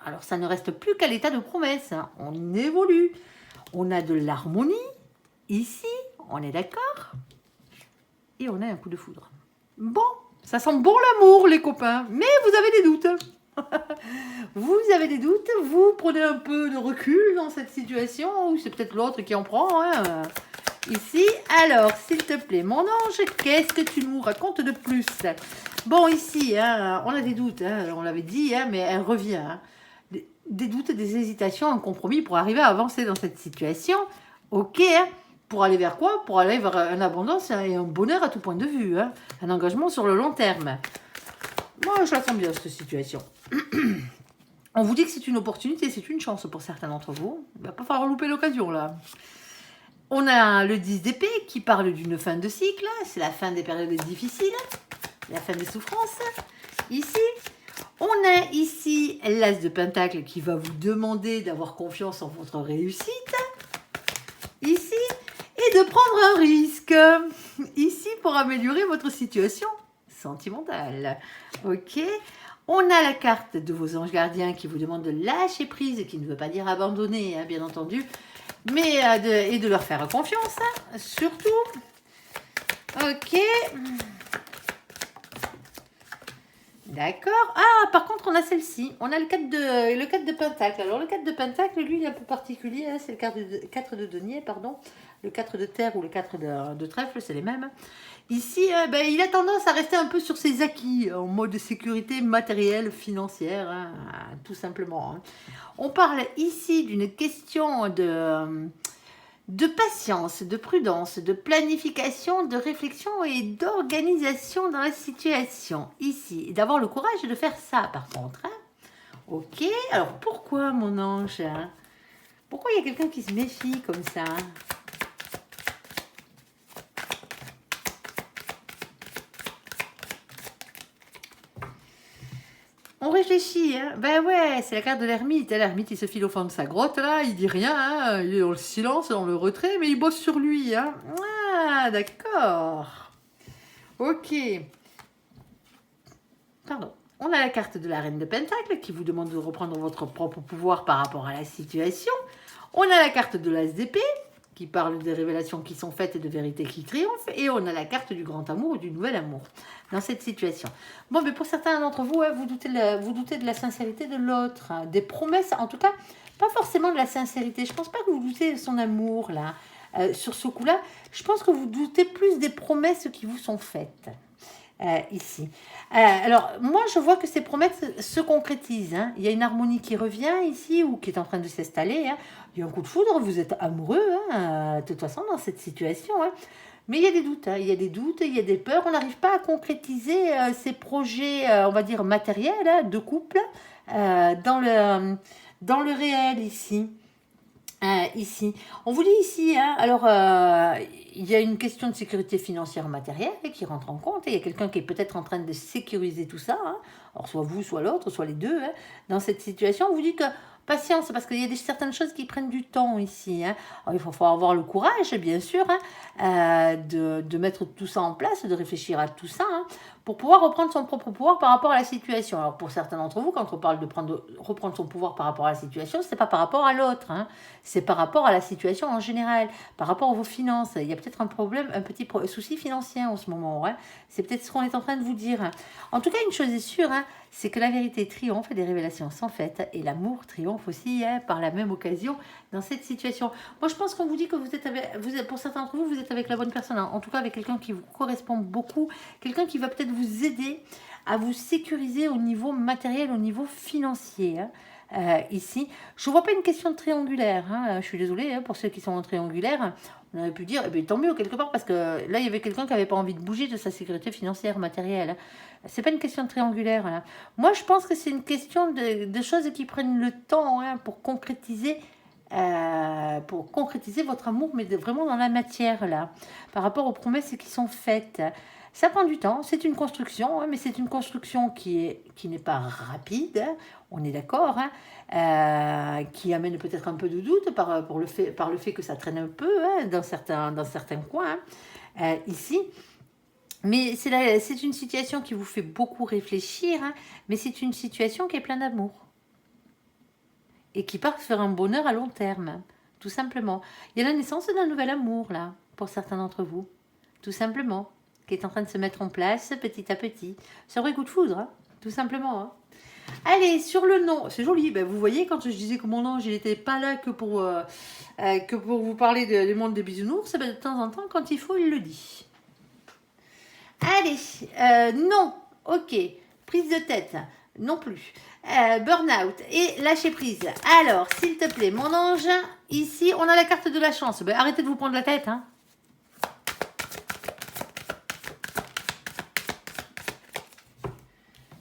Alors, ça ne reste plus qu'à l'état de promesse. Hein. On évolue. On a de l'harmonie, ici. On est d'accord. Et on a un coup de foudre. Bon. Ça sent bon l'amour, les copains, mais vous avez des doutes. Vous avez des doutes, vous prenez un peu de recul dans cette situation, ou c'est peut-être l'autre qui en prend. Hein. Ici, alors, s'il te plaît, mon ange, qu'est-ce que tu nous racontes de plus? Bon, ici, hein, on a des doutes, hein, on l'avait dit, hein, mais elle revient. Hein. Des doutes, des hésitations, un compromis pour arriver à avancer dans cette situation. Ok, hein. Pour aller vers quoi? Pour aller vers une abondance et un bonheur à tout point de vue. Hein. Un engagement sur le long terme. Moi, je la sens bien, cette situation. On vous dit que c'est une opportunité, c'est une chance pour certains d'entre vous. Il ne va pas falloir louper l'occasion, là. On a le 10 d'épée qui parle d'une fin de cycle. C'est la fin des périodes difficiles. La fin des souffrances. Ici. On a ici l'as de pentacle qui va vous demander d'avoir confiance en votre réussite. Ici. Et de prendre un risque, ici, pour améliorer votre situation sentimentale. Ok. On a la carte de vos anges gardiens qui vous demande de lâcher prise, qui ne veut pas dire abandonner, hein, bien entendu, mais et de leur faire confiance, hein, surtout. Ok. D'accord. Ah, par contre, on a celle-ci. On a le 4 de Pentacle. Alors, le 4 de Pentacle, lui, il est un peu particulier, hein. C'est le 4 de denier, pardon. Le 4 de terre ou le 4 de trèfle, c'est les mêmes, hein. Ici, il a tendance à rester un peu sur ses acquis, en mode sécurité matérielle, financière, hein, tout simplement, hein. On parle ici d'une question de patience, de prudence, de planification, de réflexion et d'organisation dans la situation, ici. Et d'avoir le courage de faire ça, par contre, hein. Ok, alors pourquoi, mon ange, hein? Pourquoi il y a quelqu'un qui se méfie comme ça? On réfléchit, hein. Ben ouais, c'est la carte de l'ermite. L'ermite, il se file au fond de sa grotte, là, il dit rien, hein. Il est dans le silence, dans le retrait, mais il bosse sur lui, hein. Ah, d'accord. Ok. Pardon. On a la carte de la reine de Pentacle qui vous demande de reprendre votre propre pouvoir par rapport à la situation. On a la carte de l'as d'épée qui parle des révélations qui sont faites et de vérités qui triomphent. Et on a la carte du grand amour ou du nouvel amour dans cette situation. Bon, mais pour certains d'entre vous, hein, vous doutez de la sincérité de l'autre, hein, des promesses, en tout cas, pas forcément de la sincérité. Je ne pense pas que vous doutez de son amour, là. Sur ce coup-là, je pense que vous doutez plus des promesses qui vous sont faites. Ici. Alors, moi, je vois que ces promesses se concrétisent, hein. Il y a une harmonie qui revient ici ou qui est en train de s'installer, hein. Il y a un coup de foudre, vous êtes amoureux, hein, de toute façon, dans cette situation, hein. Mais il y a des doutes, hein. Il y a des doutes, il y a des peurs. On n'arrive pas à concrétiser ces projets, on va dire, matériels, hein, de couple dans le réel ici. Ici. On vous dit ici, hein, alors il y a une question de sécurité financière matérielle qui rentre en compte et il y a quelqu'un qui est peut-être en train de sécuriser tout ça, hein. Alors soit vous, soit l'autre, soit les deux, hein. Dans cette situation, on vous dit que patience, parce qu'il y a certaines choses qui prennent du temps ici, hein. Alors, il faut avoir le courage, bien sûr, hein, de mettre tout ça en place, de réfléchir à tout ça, hein, pour pouvoir reprendre son propre pouvoir par rapport à la situation. Alors pour certains d'entre vous, quand on parle de reprendre son pouvoir par rapport à la situation, c'est pas par rapport à l'autre, hein. C'est par rapport à la situation en général, par rapport à vos finances. Il y a peut-être un problème, un petit souci financier en ce moment, hein. C'est peut-être ce qu'on est en train de vous dire, hein. En tout cas, une chose est sûre, hein, c'est que la vérité triomphe et des révélations sont faites. Et l'amour triomphe aussi, hein, par la même occasion dans cette situation. Moi, je pense qu'on vous dit que pour certains d'entre vous, vous êtes avec la bonne personne, hein. En tout cas, avec quelqu'un qui vous correspond beaucoup, quelqu'un qui va peut-être vous aider à vous sécuriser au niveau matériel, au niveau financier, hein. Ici, je ne vois pas une question de triangulaire, hein. Je suis désolée, hein, pour ceux qui sont en triangulaire. On aurait pu dire, eh bien, tant mieux quelque part, parce que là, il y avait quelqu'un qui n'avait pas envie de bouger de sa sécurité financière, matérielle, hein. C'est pas une question de triangulaire, là. Moi, je pense que c'est une question de choses qui prennent le temps, hein, pour concrétiser votre amour, mais vraiment dans la matière, là, par rapport aux promesses qui sont faites. Ça prend du temps, c'est une construction, hein, mais c'est une construction qui n'est pas rapide, hein, on est d'accord, hein, qui amène peut-être un peu de doute par le fait que ça traîne un peu, hein, dans certains coins, hein, ici. Mais c'est une situation qui vous fait beaucoup réfléchir, hein, mais c'est une situation qui est pleine d'amour et qui part faire un bonheur à long terme, hein, tout simplement. Il y a la naissance d'un nouvel amour, là, pour certains d'entre vous, tout simplement, qui est en train de se mettre en place petit à petit. C'est un vrai coup de foudre, hein, tout simplement, hein. Allez, sur le nom, c'est joli. Ben, vous voyez, quand je disais que mon ange, il n'était pas là que pour vous parler du monde des bisounours, ben, de temps en temps, quand il faut, il le dit. Allez, non, ok. Prise de tête, non plus. Burn-out et lâcher prise. Alors, s'il te plaît, mon ange, ici, on a la carte de la chance. Ben, arrêtez de vous prendre la tête, hein.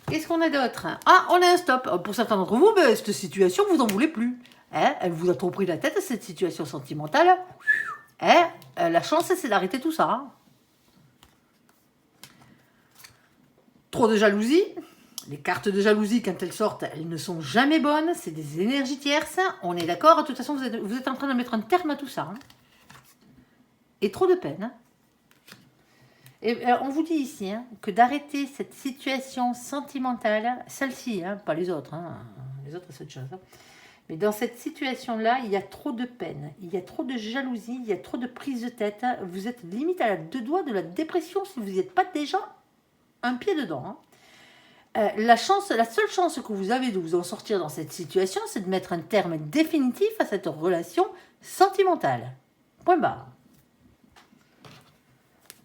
Qu'est-ce qu'on a d'autre? Ah, on a un stop. Pour certains d'entre vous, ben, cette situation, vous n'en voulez plus, hein. Elle vous a trop pris la tête, cette situation sentimentale, hein. La chance, c'est d'arrêter tout ça, hein. Trop de jalousie. Les cartes de jalousie, quand elles sortent, elles ne sont jamais bonnes. C'est des énergies tierces. On est d'accord. De toute façon, vous êtes en train de mettre un terme à tout ça, hein. Et trop de peine, hein. Et on vous dit ici, hein, que d'arrêter cette situation sentimentale, celle-ci, hein, pas les autres, hein, les autres c'est autre chose, hein. Mais dans cette situation-là, il y a trop de peine, il y a trop de jalousie, il y a trop de prise de tête, hein. Vous êtes limite à deux doigts de la dépression si vous n'y êtes pas déjà un pied dedans, hein. la seule chance que vous avez de vous en sortir dans cette situation, c'est de mettre un terme définitif à cette relation sentimentale. Point barre.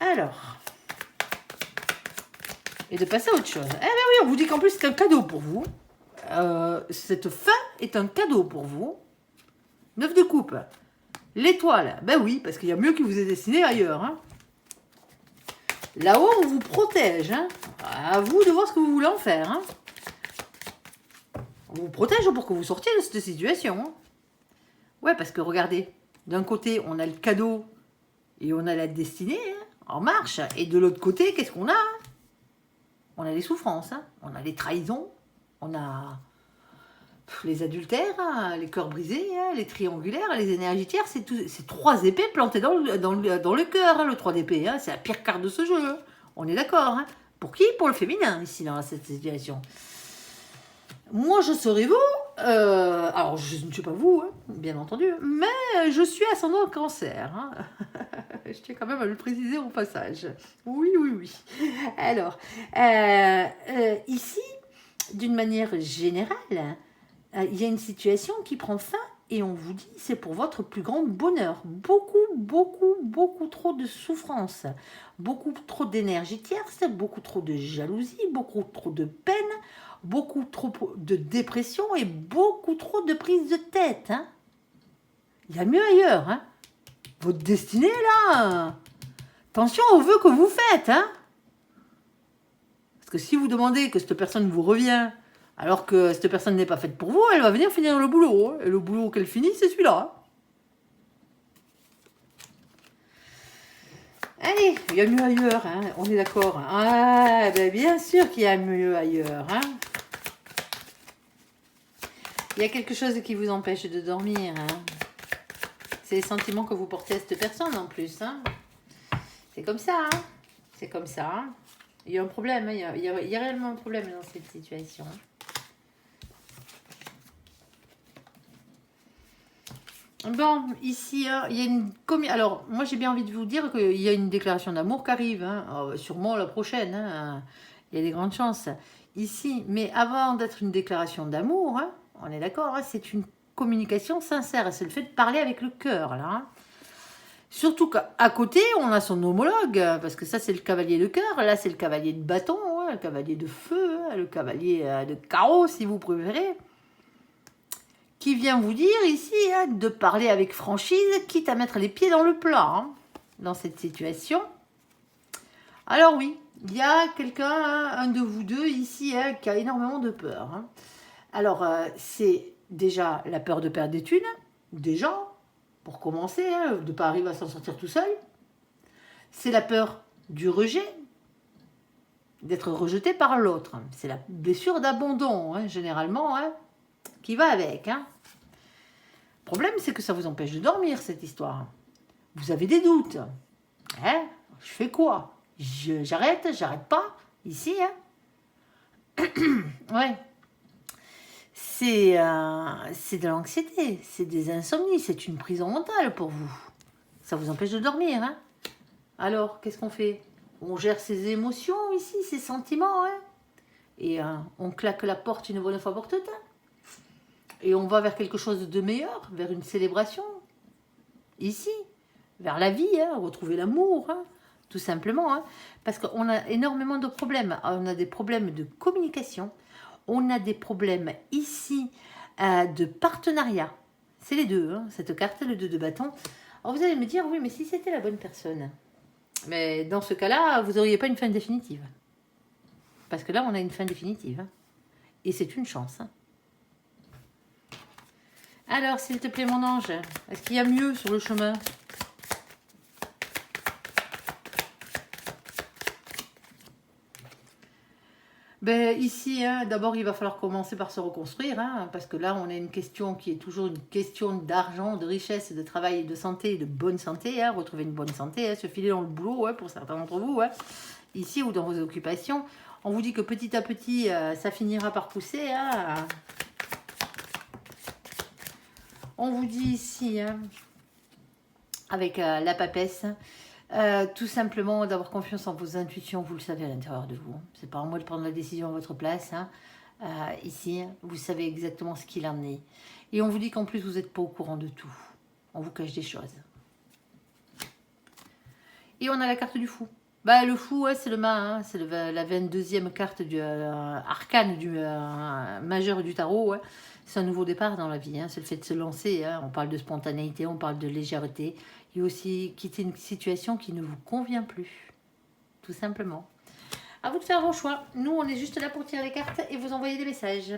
Alors, et de passer à autre chose. Eh bien oui, on vous dit qu'en plus c'est un cadeau pour vous. Cette fin est un cadeau pour vous. 9 de coupe. L'étoile, ben oui, parce qu'il y a mieux qui vous est destiné ailleurs. Hein. Là-haut, on vous protège. Hein. À vous de voir ce que vous voulez en faire. Hein. On vous protège pour que vous sortiez de cette situation. Hein. Ouais, parce que regardez, d'un côté, on a le cadeau et on a la destinée hein, en marche. Et de l'autre côté, qu'est-ce qu'on a hein. On a les souffrances, hein. On a les trahisons, on a les adultères, hein, les cœurs brisés, hein, les triangulaires, les énergies tierces. C'est 3 épées plantées dans le cœur, hein, le 3 d'épée. Hein. C'est la pire carte de ce jeu. Hein. On est d'accord. Hein. Pour qui? Pour le féminin, ici, dans cette situation. Moi, je serais vous. Alors, je ne suis pas vous, hein, bien entendu, mais je suis ascendant cancer. Hein. Je tiens quand même à le préciser au passage. Oui, oui, oui. Alors, ici, d'une manière générale, il y a une situation qui prend fin et on vous dit c'est pour votre plus grand bonheur. Beaucoup, beaucoup, beaucoup trop de souffrance, beaucoup trop d'énergie tierce, beaucoup trop de jalousie, beaucoup trop de peine, beaucoup trop de dépression et beaucoup trop de prise de tête. Hein. Il y a mieux ailleurs. Hein. Votre destinée est là. Attention aux vœux que vous faites. Hein. Parce que si vous demandez que cette personne vous revient, alors que cette personne n'est pas faite pour vous, elle va venir finir le boulot. Hein. Et le boulot qu'elle finit, c'est celui-là. Allez, il y a mieux ailleurs. Hein. On est d'accord. Ah, ben bien sûr qu'il y a mieux ailleurs. Hein. Il y a quelque chose qui vous empêche de dormir. Hein. C'est les sentiments que vous portez à cette personne en plus. Hein. C'est comme ça. Hein. C'est comme ça. Hein. Il y a un problème. Hein. Il y a réellement un problème dans cette situation. Bon, ici, hein, il y a une... Alors, moi, j'ai bien envie de vous dire qu'il y a une déclaration d'amour qui arrive. Hein. Alors, sûrement la prochaine. Hein. Il y a des grandes chances. Ici, mais avant d'être une déclaration d'amour, hein, on est d'accord, hein, c'est une communication sincère. C'est le fait de parler avec le cœur, là. Hein. Surtout qu'à côté, on a son homologue, parce que ça, c'est le cavalier de cœur. Là, c'est le cavalier de bâton, hein, le cavalier de feu, hein, le cavalier de carreau, si vous préférez, qui vient vous dire ici hein, de parler avec franchise, quitte à mettre les pieds dans le plat, hein, dans cette situation. Alors oui, il y a quelqu'un, hein, un de vous deux ici, hein, qui a énormément de peur. Hein. Alors, c'est déjà la peur de perdre des thunes, déjà, pour commencer, hein, de ne pas arriver à s'en sortir tout seul. C'est la peur du rejet, d'être rejeté par l'autre. C'est la blessure d'abandon, hein, généralement, hein, qui va avec. Hein. Le problème, c'est que ça vous empêche de dormir, cette histoire. Vous avez des doutes. Hein, je fais quoi? J'arrête, j'arrête pas, ici. Hein. Ouais. C'est de l'anxiété, c'est des insomnies, c'est une prison mentale pour vous. Ça vous empêche de dormir. Hein. Alors, qu'est-ce qu'on fait? On gère ses émotions ici, ses sentiments. Hein. Et on claque la porte une bonne fois pour toutes. Hein. Et on va vers quelque chose de meilleur, vers une célébration. Ici, vers la vie, hein, retrouver l'amour, hein, tout simplement. Hein. Parce qu'on a énormément de problèmes. On a des problèmes de communication. On a des problèmes ici de partenariat. C'est les deux, hein, cette carte, le 2 de bâton. Alors vous allez me dire, oui, mais si c'était la bonne personne. Mais dans ce cas-là, vous n'auriez pas une fin définitive. Parce que là, on a une fin définitive. Hein. Et c'est une chance. Hein. Alors, s'il te plaît, mon ange, est-ce qu'il y a mieux sur le chemin? Ben, ici, hein, d'abord, il va falloir commencer par se reconstruire, hein, parce que là, on a une question qui est toujours une question d'argent, de richesse, de travail, de santé, de bonne santé, hein, retrouver une bonne santé, hein, se filer dans le boulot, hein, pour certains d'entre vous, hein, ici ou dans vos occupations. On vous dit que petit à petit, ça finira par pousser. Hein. On vous dit ici, hein, avec la papesse, Tout simplement d'avoir confiance en vos intuitions, vous le savez à l'intérieur de vous. C'est pas à moi de prendre la décision à votre place. Hein. Ici, vous savez exactement ce qu'il en est. Et on vous dit qu'en plus, vous n'êtes pas au courant de tout. On vous cache des choses. Et on a la carte du fou. Bah, le fou, ouais, c'est le mât, hein, c'est la 22e carte du arcane du majeur du tarot. Ouais. C'est un nouveau départ dans la vie, hein, c'est le fait de se lancer. Hein. On parle de spontanéité, on parle de légèreté. Et aussi quitter une situation qui ne vous convient plus. Tout simplement. À vous de faire vos choix. Nous, on est juste là pour tirer les cartes et vous envoyer des messages.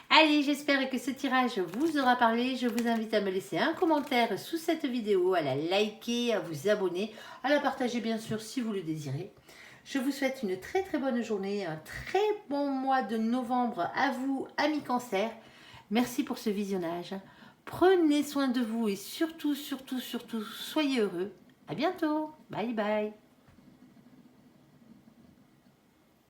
Allez, j'espère que ce tirage vous aura parlé. Je vous invite à me laisser un commentaire sous cette vidéo, à la liker, à vous abonner, à la partager bien sûr si vous le désirez. Je vous souhaite une très très bonne journée, un très bon mois de novembre à vous, amis Cancer. Merci pour ce visionnage. Prenez soin de vous et surtout, surtout, surtout, soyez heureux. À bientôt. Bye bye.